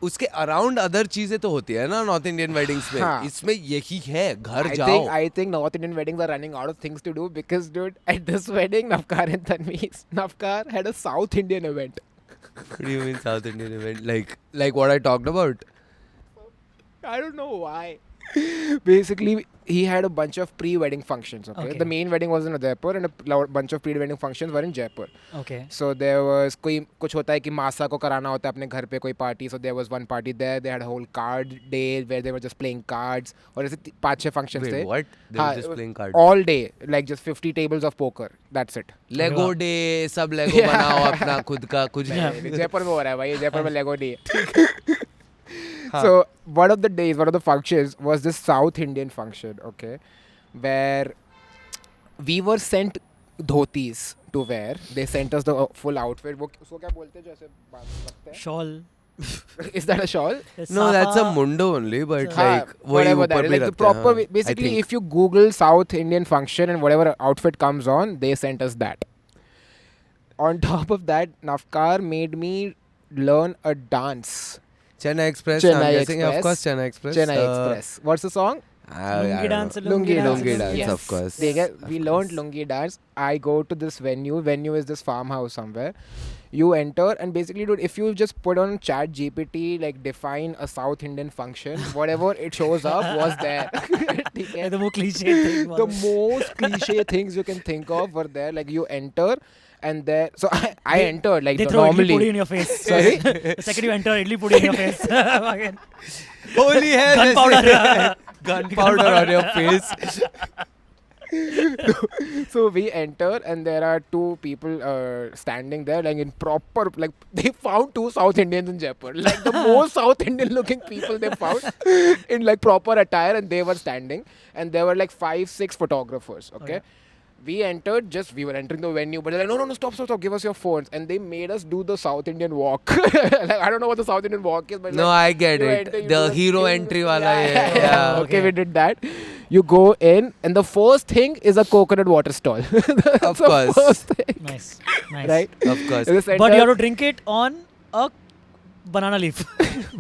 उसके around other चीजें तो होती है ना north Indian weddings में. हाँ. इसमें यही है, घर I जाओ. think North Indian weddings are running out of things to do because, dude, at this wedding, Navkar and Tanveez, Navkar had a South Indian event. What do you mean South Indian event? Like what I talked about? I don't know why. Basically, he had a bunch of pre-wedding functions. Okay, Okay. the main wedding was in Udaipur, and a bunch of pre-wedding functions were in Jaipur. Okay. So there was कुछ होता है कि मासा को कराना होता है अपने घर पे कोई party. So there was one party there. They had a whole card day where they were just playing cards. और ऐसे 5-6 functions Wait, थे. what? They हाँ, were just playing cards. All day, like just 50 tables of poker. That's it. Lego वाह. Day, सब लेगो बनाओ अपना खुद का कुछ भी. जयपुर में हो रहा है भाई, जयपुर में लेगो नहीं है. So one of the functions was this South Indian function, okay, where we were sent dhotis to wear. They sent us the full outfit. वो उसको क्या बोलते हैं जो ऐसे रखते हैं? Shawl. Is that a shawl? No, that's a Safa. mundo only, but हाँ, like वही whatever ऊपर that is. भी Like the रखते हैं, proper, हाँ, I basically, think. if you Google South Indian function and whatever outfit comes on, they sent us that. On top of that, Navkar made me learn a dance. Chennai Express, Chennai I'm guessing, Express. of course, Chennai Express. Chennai Express. What's the song? I Lungi don't dance, know. lungi dance. Lungi dance, Yes. of course. We learned lungi dance. I go to this venue. Venue is this farmhouse somewhere. You enter and basically, dude, if you just put on Chat GPT, like define a South Indian function, whatever it shows up was there. ठीक है? The more cliche thing. The most cliche things you can think of were there. Like you enter and there. So I entered like They throw idli normally. pudi in your face. Sorry? The second you enter, idli pudi in your face. Fucking Holy hell! Gunpowder. Gunpowder on your face. So we enter and there are two people standing there like in proper, like they found two South Indians in Jaipur, like the most South Indian looking people they found in like proper attire, and they were standing and there were like 5-6 photographers. Okay. We entered, we were entering the venue, but they're like, no, stop, give us your phones. And they made us do the South Indian walk. Like, I don't know what the South Indian walk is, but No, like, I get you it. enter, you The do hero thing. entry wala, Yeah. yeah. Okay, we did that. You go in, and the first thing is a coconut water stall. That's Of the course. first thing, Nice. Nice. right? Of course. In the But center- you have to drink it on a banana leaf.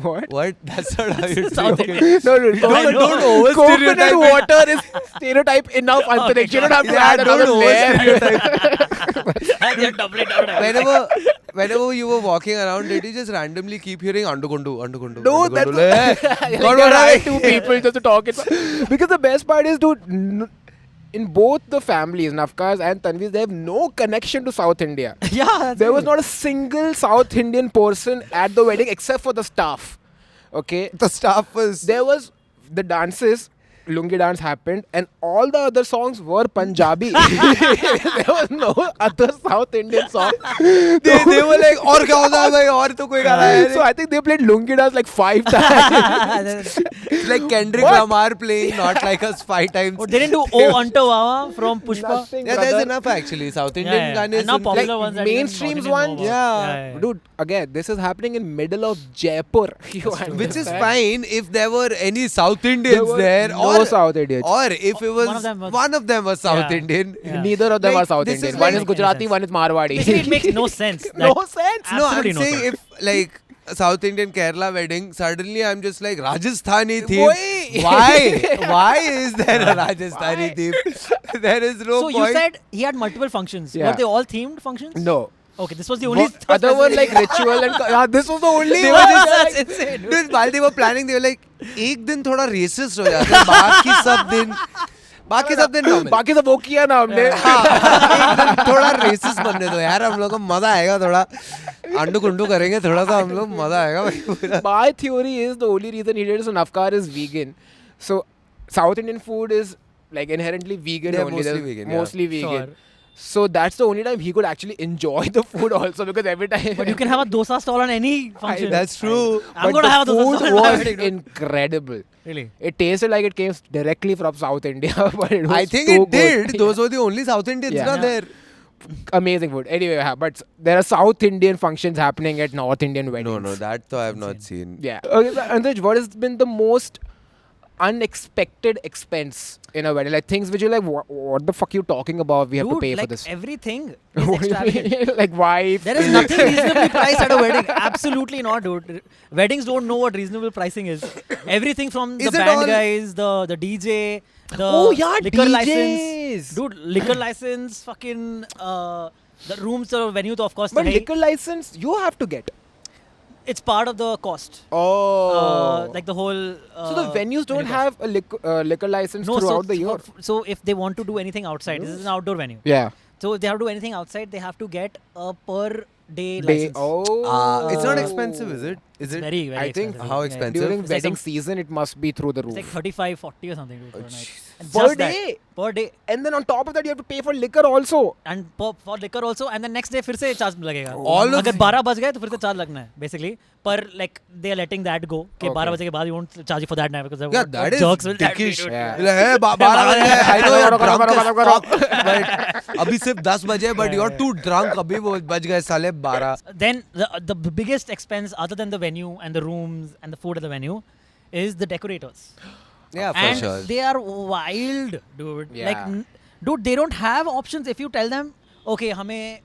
What? What? That's not how you South drink Indian. it. No, don't over coconut stereotype it. water is stereotype enough. Antariksh. You don't have to Yeah, add don't another over layer. And you double it, double it. Whenever you were walking around, did you just randomly keep hearing Andugundu? Dude, that's Like, like there are two people just to talk it. Because the best part is, dude, in both the families, Navkar's and Tanveez, they have no connection to South India. Yeah. that's There was it. not a single South Indian person at the wedding except for the staff. Okay, the staff was. there was the dances. Lungi dance happened, and all the other songs were Punjabi. There was no other South Indian song. they were like, और क्या होता है भाई? और तो कोई गाना है So I think they played Lungi dance like 5 times. It's like Kendrick What? Lamar playing Not Like Us 5 times. Oh, they didn't do Oh Unto Wawa from Pushpa. Nothing, Yeah, there's brother. enough actually. South Yeah, Indian yeah. ganes. And now popular like ones that even mainstreams North Indians ones? know Yeah. about. Dude, again, this is happening in middle of Jaipur. You Which is understand? fine if there were any South There Indians were there, no South Indians. or if it was One of them was- South Yeah. Indian. Yeah. Neither of them Like, are South this is Indian. One like- is Gujarati, one is Marwadi. Basically, it makes no sense. No That- sense. No, I'm Absolutely no saying sense. if like a South Indian Kerala wedding, suddenly I'm just like Rajasthani theme. Why? Why? Why is there a Rajasthani Why? theme? There is no So point. you said he had multiple functions. Yeah. Were they all themed functions? No. Okay, this was the only. Other were like ritual and yeah, this was the only They one. were just- That's insane. Dude, while they were planning, they were like, एक दिन थोड़ा racist हो जाता है, बाकी सब दिन normal. बाकी सब वो किया ना हमने. एक दिन थोड़ा racist बनने दो यार, हम लोग को मजा आएगा थोड़ा. अंडू कुंडू करेंगे थोड़ा सा, हम लोग मजा आएगा भाई पूरा. My theory is the only reason he did it is Navkar is vegan. So South Indian food is like inherently vegan They're only. mostly They're vegan, yeah. Mostly vegan. Sure. So that's the only time he could actually enjoy the food also because every time. But you can have a dosa stall on any function. That's true. I'm But gonna have a the dosa food stall. was incredible. Really? It tasted like it came directly from South India, but it was I think too it did. good. Those were the only South Indians Yeah. na Yeah. there. Amazing food. Anyway, but there are South Indian functions happening at North Indian weddings. No, that though I have not Insane. seen. Yeah. Okay, so Anuraj, what has been the most unexpected expense in a wedding? Like things which you're like, what the fuck you talking about? We have to Dude, pay like for this. everything is What do you extravagant. mean? Like wife. There is nothing reasonably priced at a wedding. Absolutely not, dude. Weddings don't know what reasonable pricing is. Everything from the Is it band all- guys, the DJ, the Oh, yeah, liquor DJs. license. Dude, liquor license, fucking the rooms or venue, to of course. But nahi. liquor license you have to get. It's part of the cost. Oh. Like the whole. So the venues don't venue cost. have a liquor license No, throughout so, the year. so if they want to do anything outside, this is an outdoor venue. Yeah. So if they have to do anything outside, they have to get a per day They, license. oh. It's not expensive, is it? Is it? Very, very I think expensive. how Yeah, expensive? During It's like wedding some- season, it must be through the It's roof. like 35, 40 or something dude, per night. jeez. And Per just that. day? Per day. And then on top of that, you have to pay for liquor also. And for liquor also. And then next day फिर से charge लगेगा. All of अगर 12 बज गए तो फिर से charge लगना है basically. पर like they are letting that go. कि Okay. 12 बजे के बाद you won't charge you for that night because Yeah, that is jerks will that be, dickish. dude. Yeah. Like, hey, 12 बजे, I know you're drunk as करो, करो, fuck, but अभी सिर्फ 10 बजे, but you're too drunk. अभी वो बज गए साले 12. Then the biggest expense other than the venue and the rooms and the food at the venue is the decorators. Yeah, for And sure. they are wild, dude. Yeah. Like, dude, they don't have options. If you tell them, okay, हमें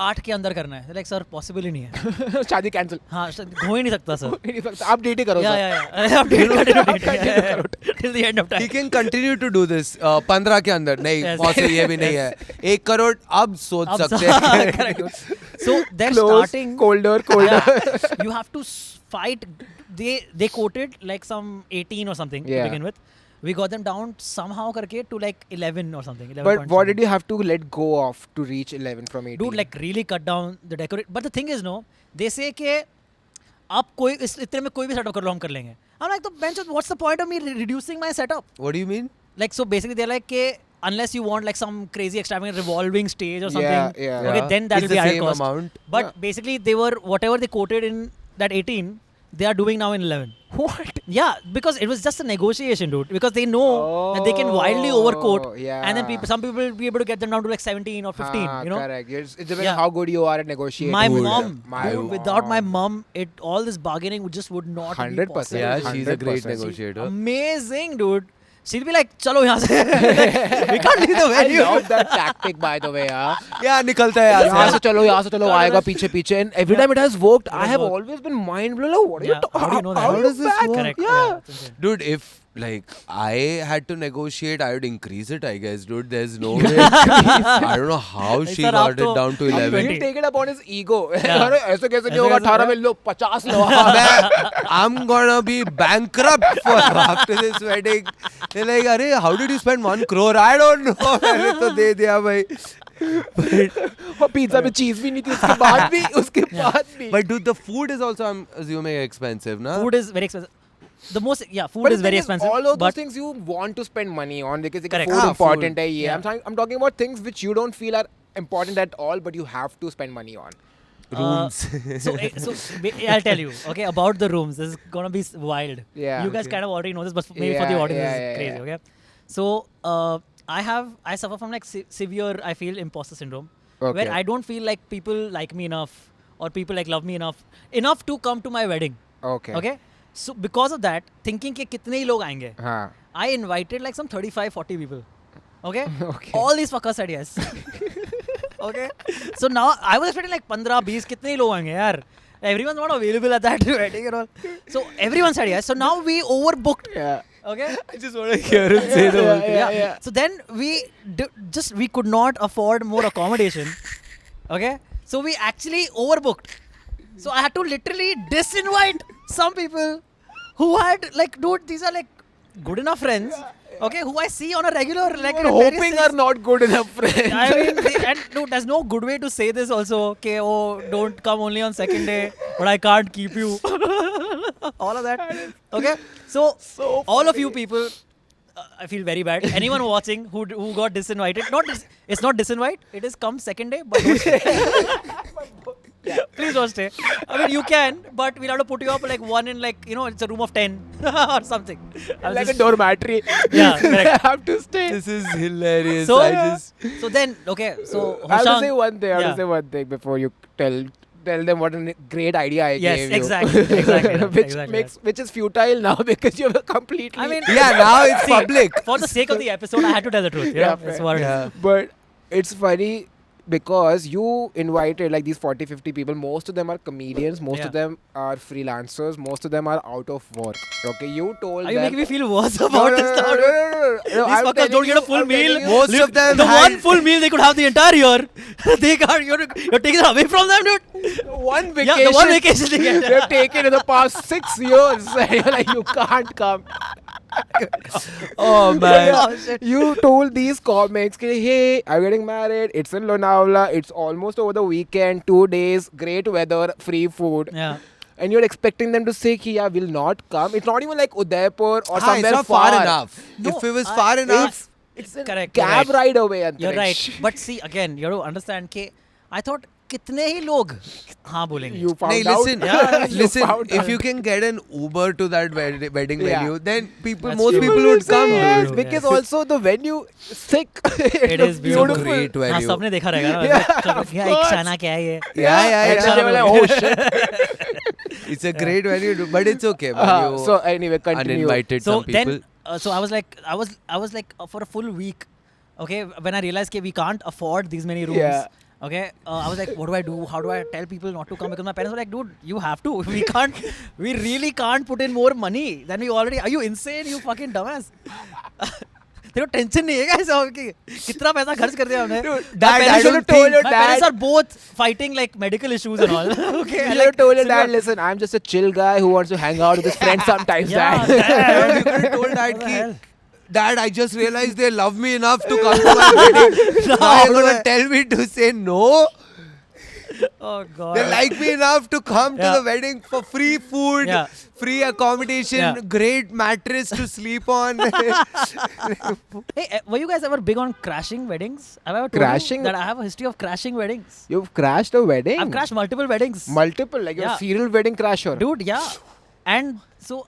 8 के अंदर करना है, they're like, sir, possible ही नहीं है. शादी cancel. हाँ, हो ही नहीं सकता, sir. आप डेट ही करो Yeah, sir. yeah, yeah. Update, continue. Till the end of time. He can continue to do this. 15 के अंदर नहीं, Yes. possible ये भी नहीं है. 1 करोड़ अब सोच अब सकते हैं. correct, dude. So they're Close, starting. colder. Yeah. You have to fight. They quoted like some 18 or something Yeah. to begin with. We got them down somehow करके to like 11 or something. 11 But point what something. did you have to let go of to reach 11 from 18? Dude, like really cut down the decorate. But the thing is, no, they say कि आप कोई इतने में कोई भी setup कर लो हम कर लेंगे. I'm like, the bench. What's the point of me reducing my setup? What do you mean? Like, so basically they're like कि unless you want like some crazy extravagant revolving stage or something. Yeah, yeah. Okay, Yeah. then that It's will be the added same cost. amount. But Yeah. basically they were whatever they quoted in that 18, they are doing now in 11. What? Yeah, because it was just a negotiation, dude. Because they know that they can wildly overquote, Oh, yeah. and then some people will be able to get them down to like 17 or 15. Ah, you know, Correct. It depends Yeah. how good you are at negotiating. my Dude, mom, my dude, without my mom, all this bargaining would just would not be 100%. possible. Yeah, she's a great 100%. negotiator. Amazing, dude. She'll be like, "Chalo यहाँ से, we can't leave the I venue." love that tactic, by the way. Yeah. Yeah, निकलता है यहाँ से यहाँ से. चलो आएगा पीछे and every time it has worked. I has have worked. always been mind blown. Like, what are you Yeah, how do you know that? How How does does this this work? Correct. Yeah. it's insane. Dude, if like I had to negotiate, I would increase it, I guess, dude. There's no way. I don't know how she Sir, got आप तो- it down to आप 11. 20. He'll take it upon his ego. Yeah. अरे ऐसे कैसे नहीं ऐसे होगा? कैसे 18 में होगा? लो 50 लो. I'm gonna be bankrupt for after this wedding. They're like, "Arey, how did you spend 1 crore? I don't know." मैंने तो दे दिया भाई. और पिज्जा में चीज भी नहीं थी उसके बाद भी. But dude, the food is also, I'm assuming, expensive, na? Food is very expensive. The most, yeah, food But is the very thing expensive. All of those but things you want to spend money on because like, Correct. food Ah, important food. है ये. Yeah. I'm talking about things which you don't feel are important at all, but you have to spend money on. Rooms. I'll tell you, okay, about the rooms. This is gonna be wild. Yeah, You guys okay. kind of already know this, but maybe for the Yeah, audience, yeah, this yeah, is crazy. yeah. Okay, so I suffer from like severe, I feel, imposter syndrome, Okay. where I don't feel like people like me enough or people like love me enough to come to my wedding. Okay. Okay, so because of that, thinking कि कितने ही लोग आएंगे, हाँ. I invited like some 35-40 people. Okay? Okay. All these fuckers said yes. Okay? So now I was expecting like 15-20 कितने ही लोग आएंगे यार. Everyone's not available at that wedding and all. So everyone said yes. So now we overbooked. Yeah. Okay? I just want to hear him say the whole thing. Yeah. So then we could not afford more accommodation. Okay? So we actually overbooked. So I had to literally disinvite some people who had like, dude, these are like good enough friends. Okay, who I see on a regular, like You're in various hoping things. are not good enough friends. I mean, and dude, there's no good way to say this also. Okay, oh, don't come only on second day, but I can't keep you. All of that. Okay, so all of you people, I feel very bad. Anyone watching who got disinvited, it's not disinvite. It is come second day, but don't stay. Please don't stay. I mean, you can, but we'll have to put you up like one in like, you know, it's a room of 10 or something. I was Like a just- dormitory. Yeah, correct. I have to stay. This is hilarious. So, I just so then, okay, so I have to Hoshang- say one thing. I have yeah. to say one thing before you tell them what a great idea I Yes, gave you. exactly, exactly that, which exactly makes which is futile now because you have completely. I mean, yeah, now it's see, public. For the sake of the episode, I had to tell the truth. You Yeah, know? fair. That's what it is. Yeah. But it's funny because you invited like these 40-50 people. Most of them are comedians. Most Yeah. of them are freelancers. Most of them are out of work. Okay, you told Are you them. making me feel worse No, about no, this no, now? no, dude? no, no, no. These I'm fuckers telling don't get a you, full I'm telling meal. you. Most of them the had- one full meal they could have the entire year. They can't. You're taking it away from them, dude. One vacation. Yeah, the one vacation they get. they've taken in the past 6 years. You're like, you can't come. Oh man. Oh, shit. You told these comics, कि, hey, I'm getting married. It's in Lonavala. It's almost over the weekend. 2 days, great weather, free food. Yeah. And you're expecting them to say, कि, yeah, will not come. It's not even like Udaipur or Ah, somewhere it's not far enough. No, if it was I- far enough, It's a Correct, you're cab right. ride away. You're right. Antariksha. But see, again, you have to understand कि I thought कितने ही लोग हाँ बोलेंगे. You found Nay, out. listen, Yeah, You listen. found If out. you can get an Uber to that wedding Yeah. venue, then people, That's most true. people would come. Yes, dude. because Yes. also the venue is sick. It is beautiful. Great हाँ venue. सबने देखा रहेगा ना. Yeah, of Yeah, course. Ikshana क्या है ये? Yeah. And then they were like, oh shit. It's a great venue, but it's okay. Man. You So anyway, continue. uninvited So some people. then, so I was like, for a full week, okay, when I realized that we can't afford these many rooms. Yeah. Okay, I was like, what do I do? How do I tell people not to come? Because my parents were like, dude, you have to. We really can't put in more money than we already. Are you insane? You fucking dumbass. तेरे को tension नहीं है क्या ऐसा कि कितना पैसा खर्च कर दिया हमने? Dad, I should have told your My parents dad. are both fighting like medical issues and all. Okay, You and should like, have told your so dad, what- listen, I'm just a chill guy who wants to hang out with his friends sometimes, Yeah, Dad. damn. You could have told Dad, What the ki, hell? Dad, I just realized they love me enough to come to my wedding. Now you're gonna tell me to say no? Oh god. They like me enough to come to Yeah. the wedding for free food, Yeah. free accommodation, Yeah. great mattress to sleep on. Hey, were you guys ever big on crashing weddings? Have I ever told Crashing? you that I have a history of crashing weddings? You've crashed a wedding? I've crashed multiple weddings. Multiple, like you're Yeah. a serial wedding crasher. Dude, yeah. And so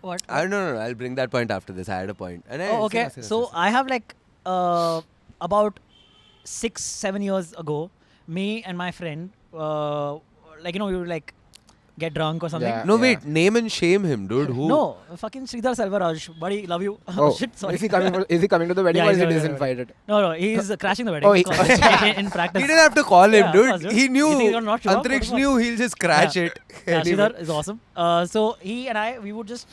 what? I don't know. I'll bring that point after this. I had a point. Oh, okay. So I have like about 6-7 years ago, me and my friend, like you know, we would like get drunk or something. Yeah. No, wait. Name and shame him, dude. Who? No, fucking Sridhar Selvaraj, buddy, love you. Oh, Shit, sorry. Is he coming to the wedding Yeah, or is he's he coming to the wedding. disinvited? No, he's crashing the wedding. Oh, he- because in practice. He didn't have to call him, Yeah, of dude. course, dude. He knew. You think you're not sure? What Antriksh the knew he'll just crash Yeah. it. Yeah, Anyway. Sridhar is awesome. So he and I, we would just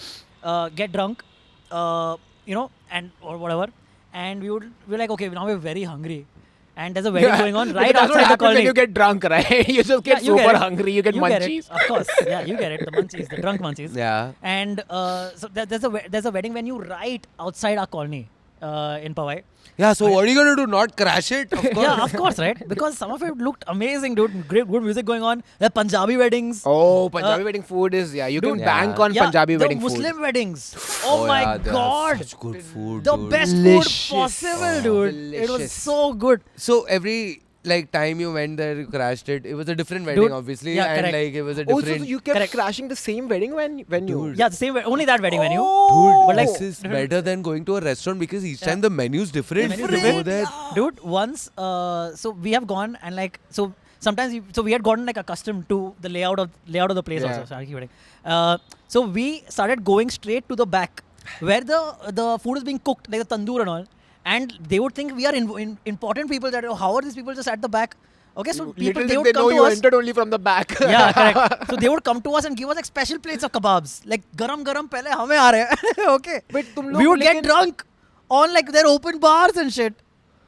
get drunk, you know, and or whatever, and we're like, okay, now we're very hungry, and there's a wedding going on right That's what outside the happens when colony. you get drunk, right? You just get Yeah, you super it. hungry. You get Get munchies. it, of course. Yeah, you get it. The munchies, the drunk munchies. Yeah. And so there's a wedding venue right outside our colony in Powai. Yeah, so what are you going to do? Not crash it? Of course. Yeah, of course, right? Because some of it looked amazing, dude. Great, good music going on. The Punjabi weddings. Oh, Punjabi wedding food is, you can Dude, bank yeah. on Punjabi the wedding Muslim food. weddings. Oh, my yeah, they have god. Such good food, The dude. best Delicious. food possible, Oh, dude. It was delicious. so good. So every time you went there, you crashed it. It was a different wedding, Dude, obviously, yeah, and correct. like it was a Oh, different. so you kept Correct. crashing the same wedding venue? Dude. Yeah, the same only that wedding venue. Oh. But like- this is better than going to a restaurant because each time the menu's different. The menu's You go different. there. Dude, once so we have gone and like so sometimes so we had gotten like accustomed to the layout of the place Yeah. also. Sorry, keep wedding. So we started going straight to the back where the food is being cooked, like the tandoor and all. And they would think we are important people. That how are these people just at the back? Okay, so people Little they did would they come know to you us. entered only from the back. Yeah, correct. So they would come to us and give us like special plates of kebabs. Like garam pehle hame aa rahe hain. Okay. But तुम We लोग would get लेकिन- drunk on like their open bars and shit.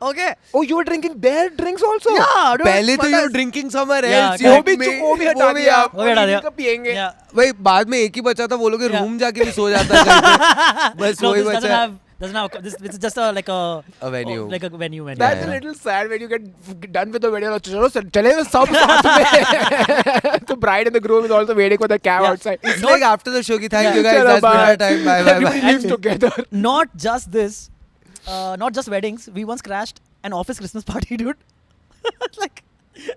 Okay. Oh, you were drinking their drinks also? Yeah, dude. पहले तो पता you है- drinking somewhere Yeah, else. correct. वो भी हटा दिया वो भी हटा दिया। इनका पिएंगे Yeah. भाई बाद में एक ही बचा था वो लोग Yeah. रूम जाके भी सो जाता है बस No, वही this doesn't बचा have. Doesn't have. This is just like a venue. like a venue. That's Yeah. a little sad when you get done with the wedding. चलो चले सब साथ में. The bride and the groom is also waiting for the cab Yeah. outside. It's like after the show ki thank Yeah. you guys, Chalo, that's been bye. our time, bye bye Everybody bye. leaves together. Not just this, not just weddings. We once crashed an office Christmas party, dude. Like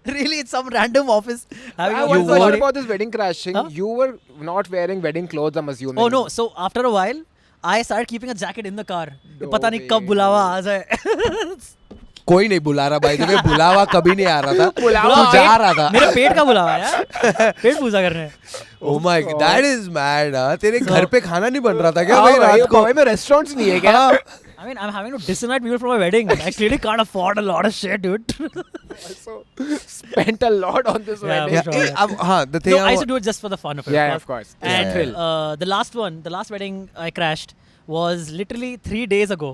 Really, it's some random office. Having I a was wedding what party. about this wedding crashing? Huh? You were not wearing wedding clothes, I'm assuming. Oh no! So after a while, I started keeping a jacket in the car. No पता नहीं कब way. बुलावा आ जाए. कोई नहीं बुला रहा भाई तुम्हें बुलावा कभी नहीं आ रहा था बुलावा तू जा रहा था मेरे पेट का बुलावा यार. पेट पूजा करने. Oh my God. That is mad तेरे So- घर पे खाना नहीं बन रहा था क्या हाँ भाई भाई, रात को बॉम्बे में रेस्टोरेंट्स नहीं है क्या? हाँ I mean, I'm having to disinvite people from my wedding. I clearly can't afford a lot of shit, dude. So spent a lot on this Yeah, wedding. yeah. Yeah, अब हाँ the thing No, I used to do it just for the fun of it. Yeah, of course. It's a And thrill. the last one, the last wedding I crashed was literally 3 days ago.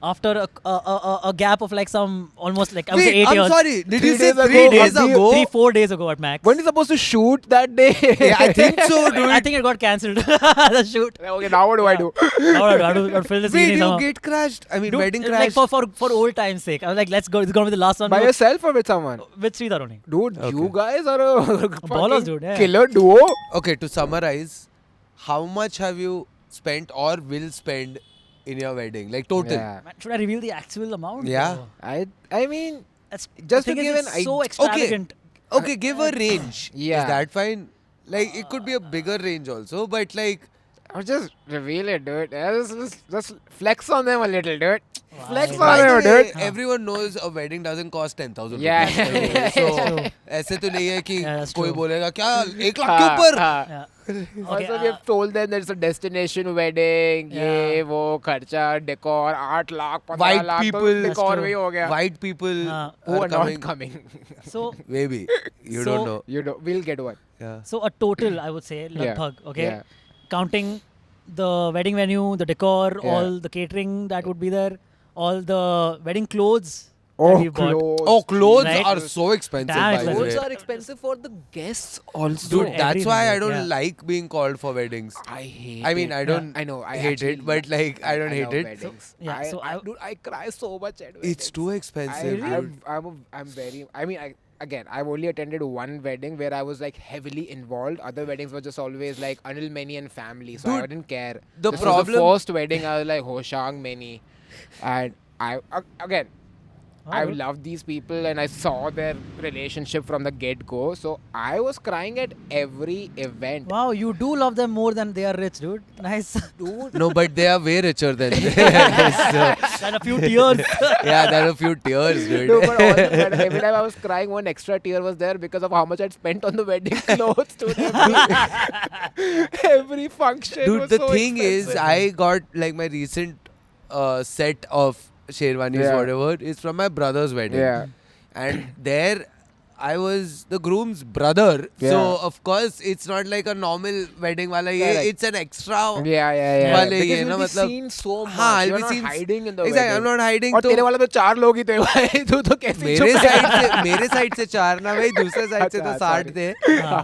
After a gap of like some almost like I would say 8 I'm years. sorry did you 3 say days 3 ago, days Abhi- ago 4 days ago at max. Weren't you supposed to shoot that day? yeah, I think so dude I think it got cancelled. The shoot. Okay, now what do I do? Now I have to fill this wait evening you somehow. get crashed I mean Dude, wedding like crash for old times sake. I was like, let's go. It's gonna be the last one. By We- yourself or with someone? with Sridhar only. Dude, Okay. you guys are a Ballers, fucking dude, yeah. killer duo. okay to summarize how much have you spent or will spend in your wedding like total Yeah. Man, should I reveal the actual amount? Yeah. Or- I mean, That's, Just the to thing give is, an it's so idea- extravagant. okay give a range Yeah. is that fine like it could be a bigger range also but like I'll just reveal it, dude. Yeah, just flex on them a little, dude. Flex Wow. on by the them, way, dude. everyone knows a wedding doesn't cost 10,000 Yeah. rupees so True. ऐसे तो नहीं है कि Yeah, that's कोई true. बोलेगा क्या 1 लाख के ऊपर Yeah. Okay, Also, we have told them that it's a destination wedding. Yeah. ये वो खर्चा, decor, 8 lakh, 15 White lakh, people. तो That's decor true. भी हो गया. white people हाँ. Who are coming not coming. so maybe you So- don't know You know, we'll get one. yeah so a total I would say Yeah. lagbhag, okay, Yeah. counting the wedding venue, the decor, Yeah. all the catering that would be there, all the wedding clothes Oh, that we bought. clothes. oh clothes Right? are so expensive Damn by the expensive. way Clothes are expensive for the guests also. dude that's why I everything, don't yeah. like being called for weddings I hate I mean it. I don't I know. I hate actually it but like I don't hate love it Weddings. Yeah, so dude, I cry so much at it's weddings. too expensive dude. I'm very. I mean, again, I've only attended one wedding where I was like heavily involved. Other weddings were just always like Anil Meni and family, so I Dude, didn't care. the This problem- was the first wedding I was like Hoshang Meni, and again. I Alright. love these people and I saw their relationship from the get go. So I was crying at every event. Wow, you do love them more than they are rich, dude. Nice. Dude, no but they are way richer than this. And a few tears. yeah there are a few tears dude no, but every time I was crying, one extra tear was there because of how much I'd spent on the wedding clothes. Dude. Every function dude was the so thing is expensive. I got like my recent set of sherwanis Yeah. whatever is from my brother's wedding Yeah. and there I was the groom's brother Yeah. so of course it's not like a normal wedding wala ye Correct. it's an extra Yeah. वाले Because ये you'll ना be मतलब- seen so much. हाँ, I'll You're be not seen- hiding in the exactly wedding. I'm not hiding और तो तेरे वाला तो 4 लोग ही थे भाई तू तो कैसे मेरे साइड से 4 ना भाई दूसरे साइड से तो अच्छा, 60 थे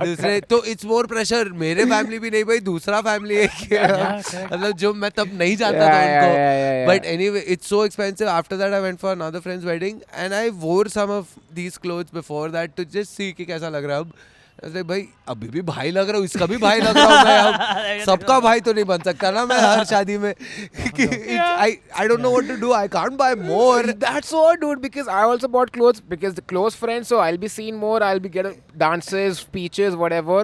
दूसरे तो इट्स मोर प्रेशर मेरे फैमिली भी नहीं भाई दूसरा फैमिली है correct. मतलब जो मैं तब नहीं जानता था Yeah. उनको but anyway it's so expensive after that I went for another friend's wedding and I wore some of these clothes before that to just see कि कैसा लग रहा है अब I was like, भाई अभी भी भाई लग रहा हूँ इसका भी भाई लग रहा हूँ मैं अब सबका भाई तो नहीं बन सकता ना मैं हर शादी में I don't know what to do I can't buy more That's all, dude. Because I also bought clothes because the close friends, so I'll be seen more. I'll be getting dances, speeches, whatever.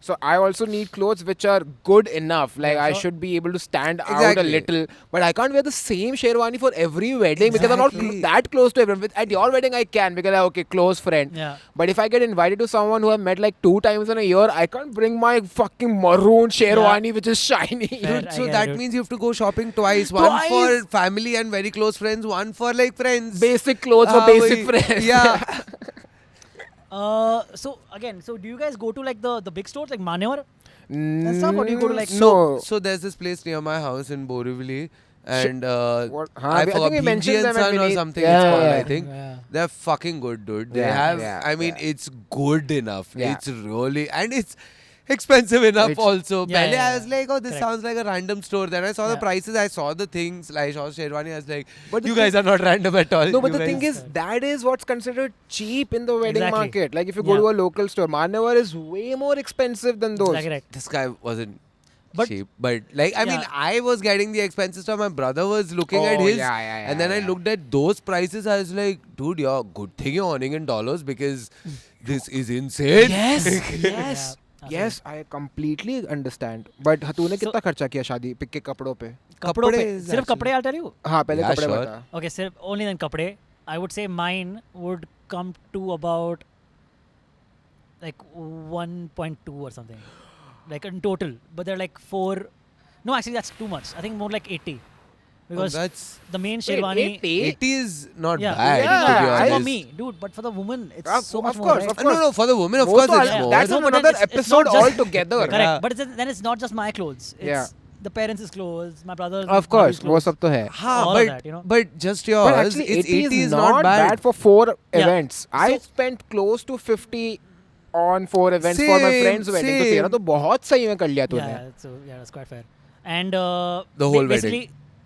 So I also need clothes which are good enough. Like I so- should be able to stand out a Exactly. little. But I can't wear the same sherwani for every wedding because I'm not Exactly. that close to everyone. At your wedding I can because I'm okay, close friend. Yeah. But if I get invited to someone who I've met like 2 times in a year, I can't bring my fucking maroon sherwani which is shiny. Fair. Dude, I so get that it. means you have to go shopping twice. One Twice? for family and very close friends, one for like friends. Basic clothes for Ah, basic वही. friends. Yeah. So again, so do you guys go to like the big stores like Manyavar? And stuff, or do you go to, like, no. So there's this place near my house in Borivali, and What? I forgot think we mentioned Bhinji and them at Son or Vinny. something. Yeah, it's called, yeah. I think. Yeah. They're fucking good, dude. They Yeah, have. yeah, I mean, yeah. it's good enough. Yeah. It's really and it's expensive enough It's- also. Yeah, Pehle yeah, I was like, oh, this Correct. sounds like a random store. Then I saw the Yeah. prices. I saw the things. Like I saw Sherwani. I was like, But the you guys thing- are not random at all. No, but You the thing guys- is, that is what's considered cheap in the wedding Exactly. market. Like if you go Yeah. to a local store, Manyavar is way more expensive than those. Like, right. this guy wasn't. But- cheap. But like, I mean, Yeah. I was getting the expensive stuff. My brother was looking at Oh, his, yeah, and then I yeah. looked at those prices. I was like, dude, yeah, good thing you're earning in dollars because this is insane. Yes, Yeah, yes, absolutely. yes. I completely understand. But तूने So- कितना खर्चा किया शादी pick के कपड़ों पे? कपड़ों पे कपड़े is सिर्फ actually- कपड़े I'll tell you. हाँ पहले Yeah, कपड़े sure. बता. Okay, सिर्फ only then कपड़े. I would say mine would come to about like 1.2 or something, like in total. But they're like 4. No, actually that's too much. I think more like 80, because that's the main Wait, sherwani. 80? 80 is not Yeah, bad. 80 is Yeah, not to be bad. I- For honest. me, dude, but for the woman, it's Of- so much of more. course, right? of No, for the woman, of Wo course, to it's al- more. that's No, on but then another it's not episode just- altogether. Correct, Yeah. but then it's not just my clothes. It's Yeah. the parents' clothes, my brother's. Of course, clothes. वो सब तो है. हाँ, all of but that, you know. but just yours. But actually, it's 80 is not bad for 4 Yeah. events. I So- spent close to 50 on 4 events for my Same, friend's wedding. तो तेरा same. तो बहुत सही में कर लिया Yeah, तूने. yeah, so yeah, that's quite fair. And The whole basically,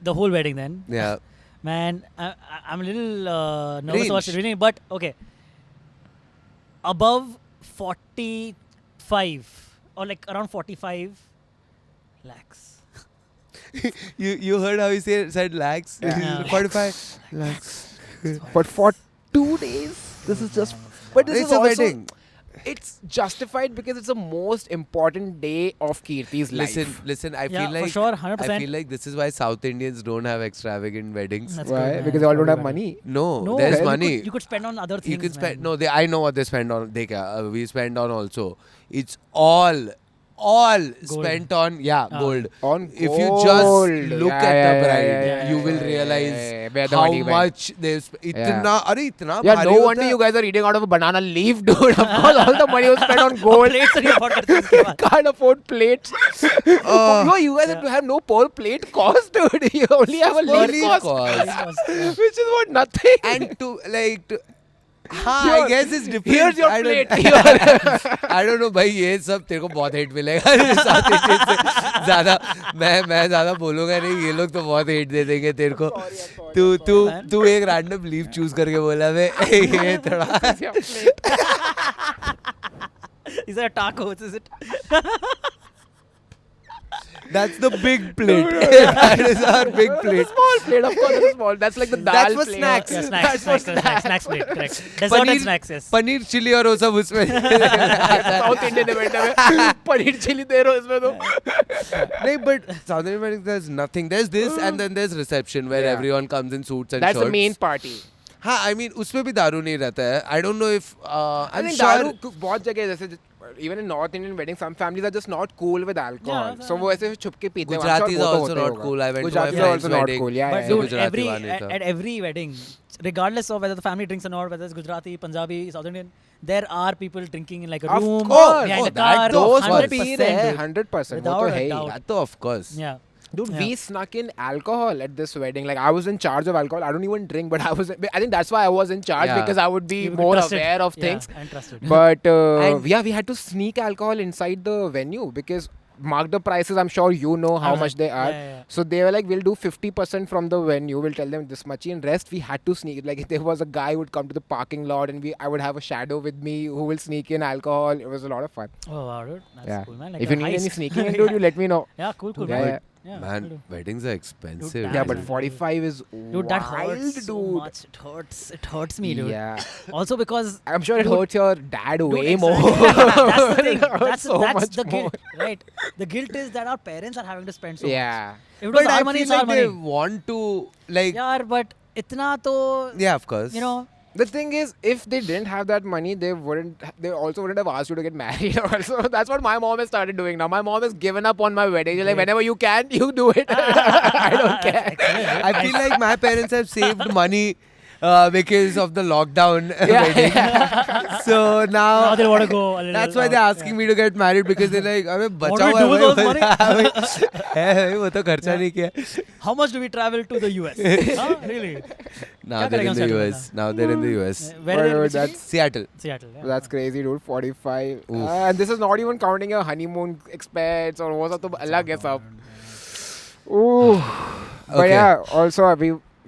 the whole wedding then. Yeah. Man, I'm a little nervous about Range. reading, but okay. Above 45 or like around 45 lakhs. You heard how he said lakhs? Yeah. 45 lakhs. But for 2 days, this is just. But this It's is a also. wedding. It's justified because it's the most important day of Kirti's life. Listen. I Yeah, feel for like sure, 100%. I feel like this is why South Indians don't have extravagant weddings. That's Why? good, man. Because they all don't have Probably money. No, No, there's Well, you money. You could spend on other things. You can spend. man. No, I know what they spend on. We spend on also. It's all spent on gold. On If you gold. just look Yeah, at yeah, the yeah, bride, yeah, yeah, you yeah, will yeah, realize yeah, yeah. Where the how money went. much they've itna Yeah, bhari no hota wonder hai. you guys are eating out of a banana leaf, dude. Of course, all the money was spent on gold. Plates नहीं afford करते उसके बाद. Can't afford plates. You guys have no per plate cost, dude. You only have a Per leaf leaf cost. cost. Which is what nothing. And I Here- guess it's different. Here's your I don't- plate. I don't know भाई ये सब तेरे को बहुत hate मिलेगा South Indian से ज़्यादा मैं ज़्यादा बोलूँगा नहीं ये लोग तो बहुत हेट दे देंगे तेरे को तू एक रैंडम लीव चूज करके बोला मैं ये थोड़ा Is that a taco? Is it? that's the big plate that is our big plate Small plate, of course, it's small. That's like the dal That's for plate. snacks. Yeah, That's snacks, for snacks plate, correct. Dessert and snacks, yes. Paneer chilli और वो सब उसमें South Indian event में paneer chilli दे रहे हो इसमें तो. नहीं but South Indian weddings there's nothing there's this and then there's reception where Yeah. everyone comes in suits and That's shirts the main party. हाँ I mean उसमें भी दारू नहीं रहता है I don't know if I I'm think sure दारू बहुत जगह जैसे even in North Indian weddings, some families are just not cool with alcohol. Yeah, So वो ऐसे छुप के पीते हैं. Gujaratis I'm sure are वो also तो not होता ही cool. I होगा. went to my Gujaratis are friend's also not wedding. cool. Yeah, But yeah, So dude, Gujarati every one नहीं था. at every wedding, regardless of whether the family drinks or not, whether it's Gujarati, Punjabi, South Indian, there are people drinking in like a Of room, course. behind Oh, a car. that तो those of course. P 100%, रहे हैं, dude. 100%. वो Without तो a है ही. doubt. That तो of course. Yeah. Dude, Yeah. we snuck in alcohol at this wedding. Like I was in charge of alcohol. I don't even drink, but I think that's why I was in charge Yeah. because I would be You would be more trusted. aware of Yeah, things. and trusted. But And- we had to sneak alcohol inside the venue because mark the prices. I'm sure you know how Uh-huh. much they are. Yeah, yeah, yeah. So they were like, we'll do 50% from the venue. We'll tell them this much, and rest we had to sneak. Like if there was a guy who would come to the parking lot, and I would have a shadow with me who will sneak in alcohol. It was a lot of fun. Oh wow, dude. That's Yeah. cool, man. Like If a you need any heist. sneaking in, dude, you let me know. Yeah, cool, Yeah, man. yeah. Yeah, Man, cool. weddings are expensive. Dude, Yeah, Damn. but 45 is Dude, that wild, hurts dude. so much. It hurts. It hurts me, dude. Yeah. Also because I'm sure it Dude. hurts your dad Dude, way exactly. more. That's the thing. It hurts That's so that's much the guilt, more. right? The guilt is that our parents are having to spend so much. Yeah. If it was But our I money, feel it's our like they money. want to like Yeah, but itna to yeah of course you know. The thing is, if they didn't have that money, they also wouldn't have asked you to get married. Also, that's what my mom has started doing now. My mom has given up on my wedding. She's like, whenever you can, you do it. I don't care. I feel like my parents have saved money because of the lockdown Yeah. wedding. So Now now they want to go a little. that's why they're asking me to get married because they're like अबे What बचा do we हुआ do with है those money? है भाई वो तो खर्चा नहीं किया How much do we travel to the US? Huh? Really? now क्या they're करेंगे in the हम US settle now they're in the US Where are they? Dude, Which city? that's- Seattle Seattle. Yeah. That's crazy, dude. 45. Oof. And this is not even counting your honeymoon expense or what to alag hai sab. Ooh. But Okay. yeah, also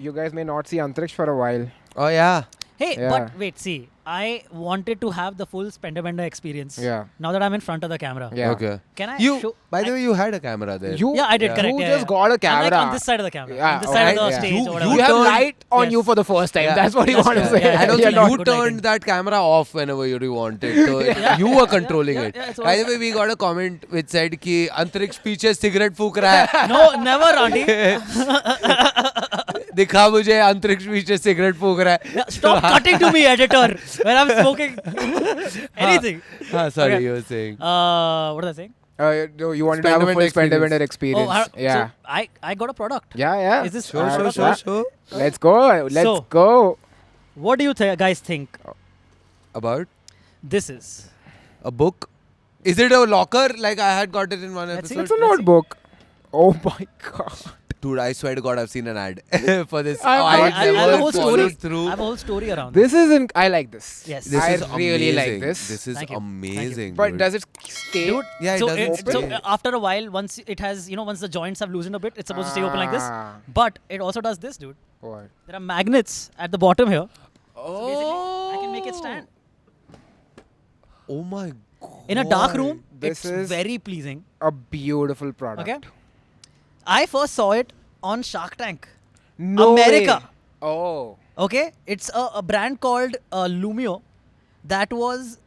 you guys may not see Antriksh for a while. oh yeah Hey, Yeah. but wait, see, I wanted to have the full Spender Bender experience. Yeah. Now that I'm in front of the camera. Yeah. Okay. Can I You, show? by the way, you had a camera there. You, Yeah, I did, Yeah. correct. You yeah, just yeah. got a I'm like camera. on this side of the camera. Yeah, on this side of the okay, yeah. stage You- or whatever. You have turned- light on Yes. you for the first time. Yeah. That's what he That's wanted to true. say. Yeah, And Good also, lighting, you good lighting. turned that camera off whenever you wanted. So you were controlling yeah, it. yeah, it's By the all- way, we got a comment which said कि अंतरिक्ष पीछे cigarette फूक रहा है. No, never, Auntie. दिखा मुझे अंतरिक्ष पीछे cigarette फूक रहा है. Stop cutting to me, editor, when I'm smoking anything. हाँ, sorry, Okay. you were saying. What was I saying? No, you wanted to have a full Spender-Bender Spender experience. Bender experience. So yeah. I got a product. Yeah. Is this Sure, our sure, product? sure, sure. Let's go. Let's So- go. What do you guys think About this is? a book. Is it a locker? Like I had got it in one Let's see. episode. It's a Let's see. notebook. Oh my god. Dude, I swear to God, I've seen an ad for this. I I have never a whole story. followed through. I have a whole story around This isn't. I like this. Yes. This I is really like amazing. this. This is Thank you. Thank you. amazing. But dude. does it stay? Dude, Yeah, it so doesn't so stay. after a while, once it has, once the joints have loosened a bit, it's supposed to stay open like this. Ah. But it also does this, dude. What? There are magnets at the bottom here. Oh. Basically, I can make it stand. Oh my God. In a dark room, This it's is- very pleasing. A beautiful product. Okay. I first saw it on Shark Tank. No America. way. Oh. Okay, it's a brand called Lumio. That was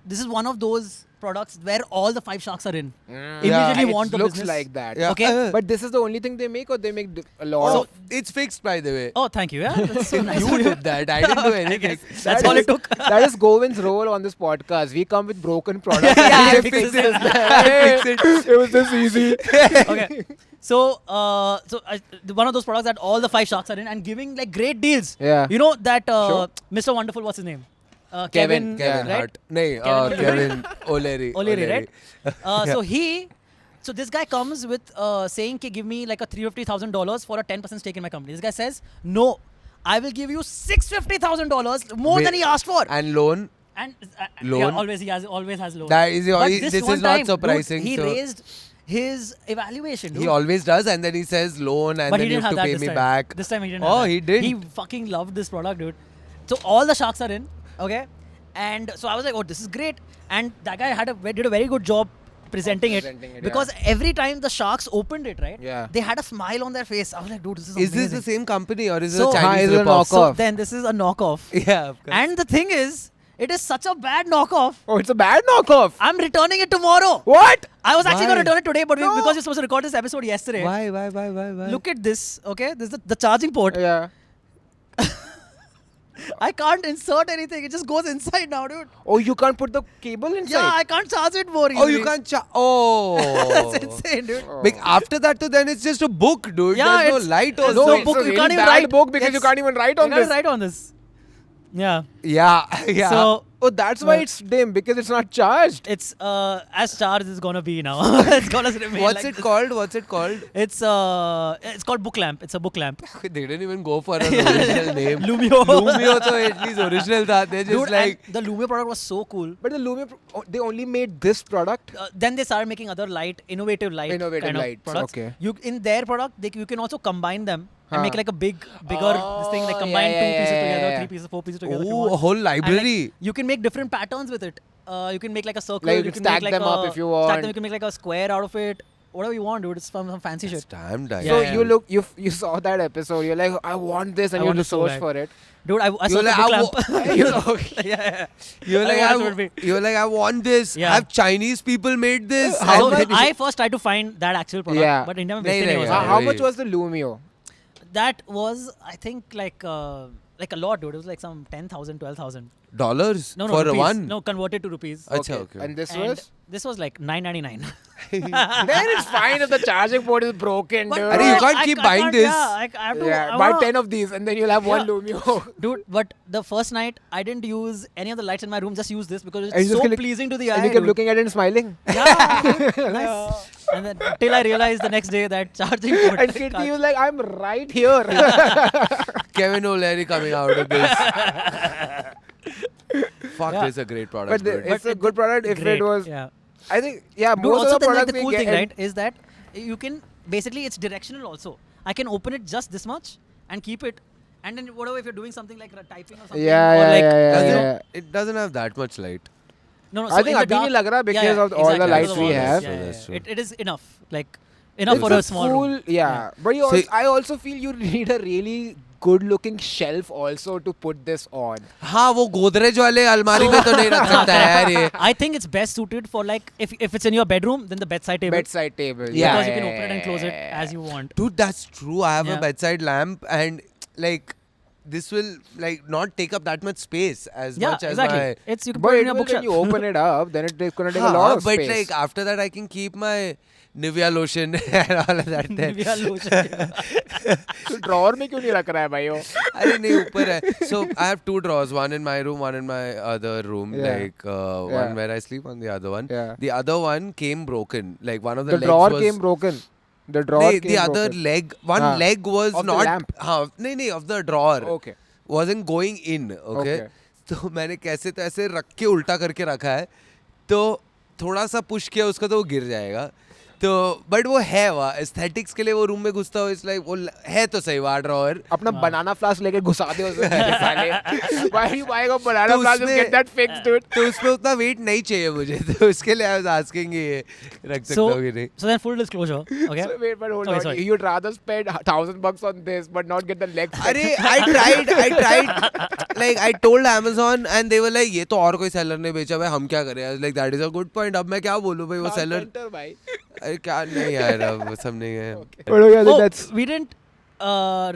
this is one of those products where all the 5 sharks are in. Immediately Yeah, want it the looks business. like that. Yeah. Okay. But this is the only thing they make, or they make a lot Oh, of. it's fixed, by the way. Oh, thank you. Yeah, that's so nice. You did that. I didn't do anything. That's That all is- it took. That is Govind's role on this podcast. We come with broken products. Yeah, He I fix fixes it. that. It was this easy. Okay. So, one of those products that all the 5 sharks are in and giving like great deals. Yeah. You know that Sure. Mr. Wonderful, what's his name? Kevin, Kevin right? Hart. Nay, Kevin- Kevin O'Leary. O'Leary, right? So this guy comes with saying, "Ki give me like a $350,000 for a 10% stake in my company." This guy says, "No, I will give you $650,000 more Wait, than he asked for." And loan. And Loan? Yeah, always has loan. That is, But this one is not time, surprising. Dude, he so raised his evaluation. Dude. he always does, and then he says loan, and But then he you didn't have have to that pay this me time. back. This time he didn't. Oh, have that. he didn't? He fucking loved this product, dude. So all the sharks are in. Okay, and so I was like, oh, this is great. And that guy did a very good job presenting it, Presenting it, because every time the sharks opened it, right? Yeah. They had a smile on their face. I was like, dude, this is Is this amazing. the same company or is it So- a Chinese is it a ripoff? So knockoff? then this is a knockoff. Yeah, of course. And the thing is, it is such a bad knockoff. Oh, it's a bad knockoff. I'm returning it tomorrow. What? I was actually going Why? to return it today, but No. because you're supposed to record this episode yesterday. Why? Look at this, okay? This is the charging port. Yeah. I can't insert anything. It just goes inside now, dude. Oh, you can't put the cable inside. Yeah, I can't charge it more Oh, easily. you can't. Oh. That's insane, dude. Oh. Like after that, then it's just a book, dude. Yeah, There's it's- no light there's also. no it's book, a you really can't even bad write. book because you It's- can't even write on You can't this. write on this. Yeah. Yeah, yeah. So Oh, that's why No. it's dim, because it's not charged. it's as charged is gonna be now. It's gonna remain What's like it this. called? What's it called? It's called book lamp. It's a book lamp. They didn't even go for an original name. Lumio. Lumio to at least original tha. They just Dude, like. and the Lumio product was so cool. But the Lumia, they only made this product. Then they started making other innovative light Innovative kind of lights, products. okay. You in their product, you can also combine them and Huh. make like a bigger this thing, like Oh, combine yeah, 2 yeah, pieces yeah, together, yeah. 3 pieces, 4 pieces together. if you Oh, want. a whole And, like, library. you can make different patterns with it. You can make like a circle. Like, you can stack make like them up a, if you Stack want. them. You can make like a square out of it. Whatever you want, dude. It's some fancy That's shit. damn nice. So Yeah, you saw that episode. You're like, I want this, and I you want had to it so search bad. for it. Dude, I You're saw the like, book lamp. You're like, yeah. You're like, I want it. you're like, I want this. Yeah. Have Chinese people made this? How So And much- then- I first tried to find that actual product, Yeah. but India mein Nahi, bechte nahi nahi, ho yeah. sakta. how much was the Lumio? That was, I think, like a lot, dude. It was like some 10,000, 12,000. dollars No, for rupees. one? No, converted to rupees. Acha, okay. And this And was? this was like 999. Then it's fine if the charging port is broken, But dude. Arey, you bro, can't keep buying this. Yeah, I have to. Yeah, I buy wanna- 10 of these, and then you'll have one Yeah. Lumio. Dude, but the first night I didn't use any of the lights in my room. Just use this because And you it's just so kept- pleasing to the eye. And you kept dude. looking at it and smiling. Yeah, nice. And then till I realized the next day that charging port. And Kirti was like, I'm right here. Kevin O'Leary coming out of this. Fuck, Yeah. this is a great product. But dude. it's a good product if Great. it was. Yeah. I think, yeah, Dude, most also of the then, like, products the we cool get. thing, right, is that you can basically it's directional also. I can open it just this much and keep it, And then whatever, if you're doing something like typing or something, Yeah, or yeah, like yeah, Doesn't- yeah, yeah. It doesn't have that much light. no, I so think in the abhi nahi dark- lag raha because of all the exactly, lights because of we all this, have. Yeah, So that's true. It is enough, like enough It's for a small cool, room. yeah. But you See- also, I also feel you need a really good-looking shelf also to put this on. हाँ वो गोदरेज वाले अलमारी में तो नहीं रख सकता है यार ये. I think it's best suited for like if it's in your bedroom, then the bedside table. Bedside table. Yeah. Because you can open it and close it as you want. Dude, that's true. I have a Yeah. bedside lamp and like this will like not take up that much space as Yeah, much as exactly. my. It's you can But put it it in a will, when bookshelf. you open it up, then it's going to take a Haan, lot of but space. like after that I can keep my Nivea lotion and all of that there. Nivea lotion. Yeah. तो drawer में क्यों नहीं रख रहा है भाई वो? अरे नहीं ऊपर है. So I have 2 drawers, one in my room, one in my other room. Yeah. Like Yeah. one where I sleep, on the other one. Yeah. The other one came broken. Like one of the The legs drawer was. came broken. The drawer नहीं, came the other broken. leg, one हाँ. leg was Of the not. lamp? हाँ, नहीं of the drawer. Okay. wasn't going in. Okay. तो मैंने कैसे तो ऐसे रख के उल्टा करके रखा है. तो थोड़ा सा पुश किया उसका तो वो गिर जाएगा. तो बट वो है वहाँ एस्थेटिक्स के लिए वो रूम में घुसता हो इट्स लाइक वो है तो सही वहाँ ड्रॉअर. अपना बनाना फ्लास्क लेके घुसा दे उसमें साले. Why are you buying a banana तो flask? Just उसमें- get that fixed, dude. तो उसमें उतना वेट नहीं चाहिए मुझे तो उसके लिए आई वाज आस्किंग ये रख सकता हूँ कि नहीं. So then full disclosure. Okay. So wait, but hold Okay, on. sorry. You'd rather spend $1,000 on this, but not get the leg. अरे I tried like I told Amazon and they were like ये तो और कोई seller ने बेचा हुआ है हम क्या करें. I was like that is a good point. अब मैं क्या बोलूँ भाई वो सेलर. भाई. अरे क्या नहीं यार अब वो सब नहीं है. But okay, I think Oh, that's. we didn't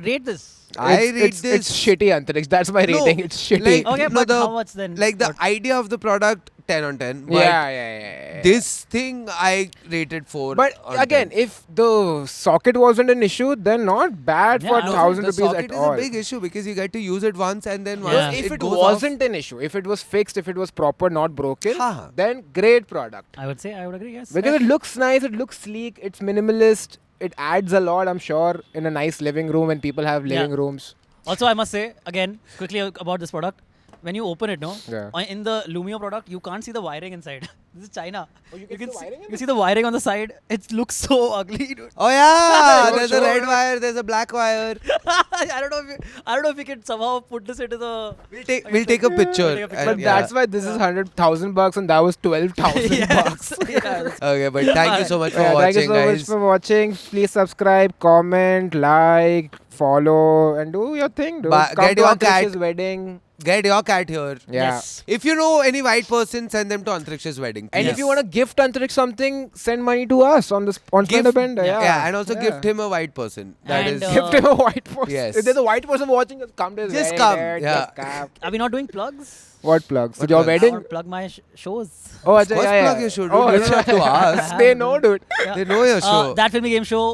rate this. I rate It's this. shitty, Antariksh. That's my No, rating. It's shitty. like- Okay, No, but the- how much then? Like the What? idea of the product 10 on 10. But yeah. this thing I rated 4 But on again, 10. if the socket wasn't an issue, then not bad Yeah, for no, 1,000 the rupees socket at is all. a big issue because you get to use it once and then Yeah. once If it goes wasn't an issue, if it was fixed, if it was proper, not broken, हाँ. then great product. I would say I would agree. Yes. Because it looks nice, it looks sleek, it's minimalist, it adds a lot, I'm sure, in a nice living room when people have living Yeah. rooms. Also, I must say again quickly about this product. When you open it, no, Yeah. in the Lumio product, you can't see the wiring inside. This is China. Oh, you can see the wiring in you see the wiring on the side. It looks so ugly, dude. Oh yeah, there's a sure. red wire, there's a black wire. I don't know. I don't know if we can somehow put this into the. We'll take a picture. We'll take a picture. But that's why this is $100,000 and that was $12,000 bucks. Yes. Okay, but thank you so much for Yeah, watching, thank you so guys. much for watching. Please subscribe, comment, like, follow, and do your thing. Dude. Ba- Come get to your Antariksh's cat. wedding. Get your cat here. Yeah. Yes. If you know any white person, send them to Antariksh's wedding. And Yes. if you want to gift Antariksh something, send money to us on this on Gift- Spender Bender. yeah. Yeah. and also Yeah. gift him a white person. That And, is. Gift him a white person. Yes. If there's a white person watching us, come to his Just wedding, come, dude. yeah. Just come. Are we not doing plugs? What plugs? What Your plugs? I wedding? want to plug my shows. Oh, Of course plug your show, dude. Oh, You don't have to ask. They know, dude. They know your show. That filmy game show.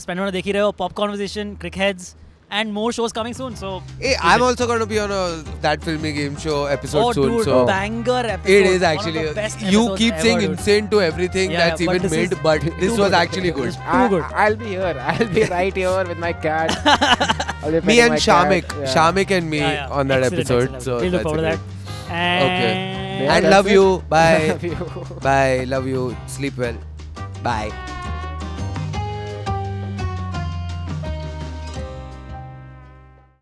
Spender देख ही रहे हो. Pop Conversation, Crickheads, and more shows coming soon. So. Hey, I'm also going to be on that filmy game show episode Oh, soon. dude, so banger episode. it is One of actually. the best You episodes keep ever, saying dude. insane to everything Yeah, that's but even this made, is but this too was good. actually good. Too good. I'll be here. I'll be right here with my cat. I'll be Me petting and my Shamik, cat. Yeah. Shamik and me Yeah, yeah. on that Excellent, episode. excellent. So We'll look that's forward to great. that. And Okay. Yeah, And that's love it. you. Bye. Love you. Bye. Love you. Sleep well. Bye.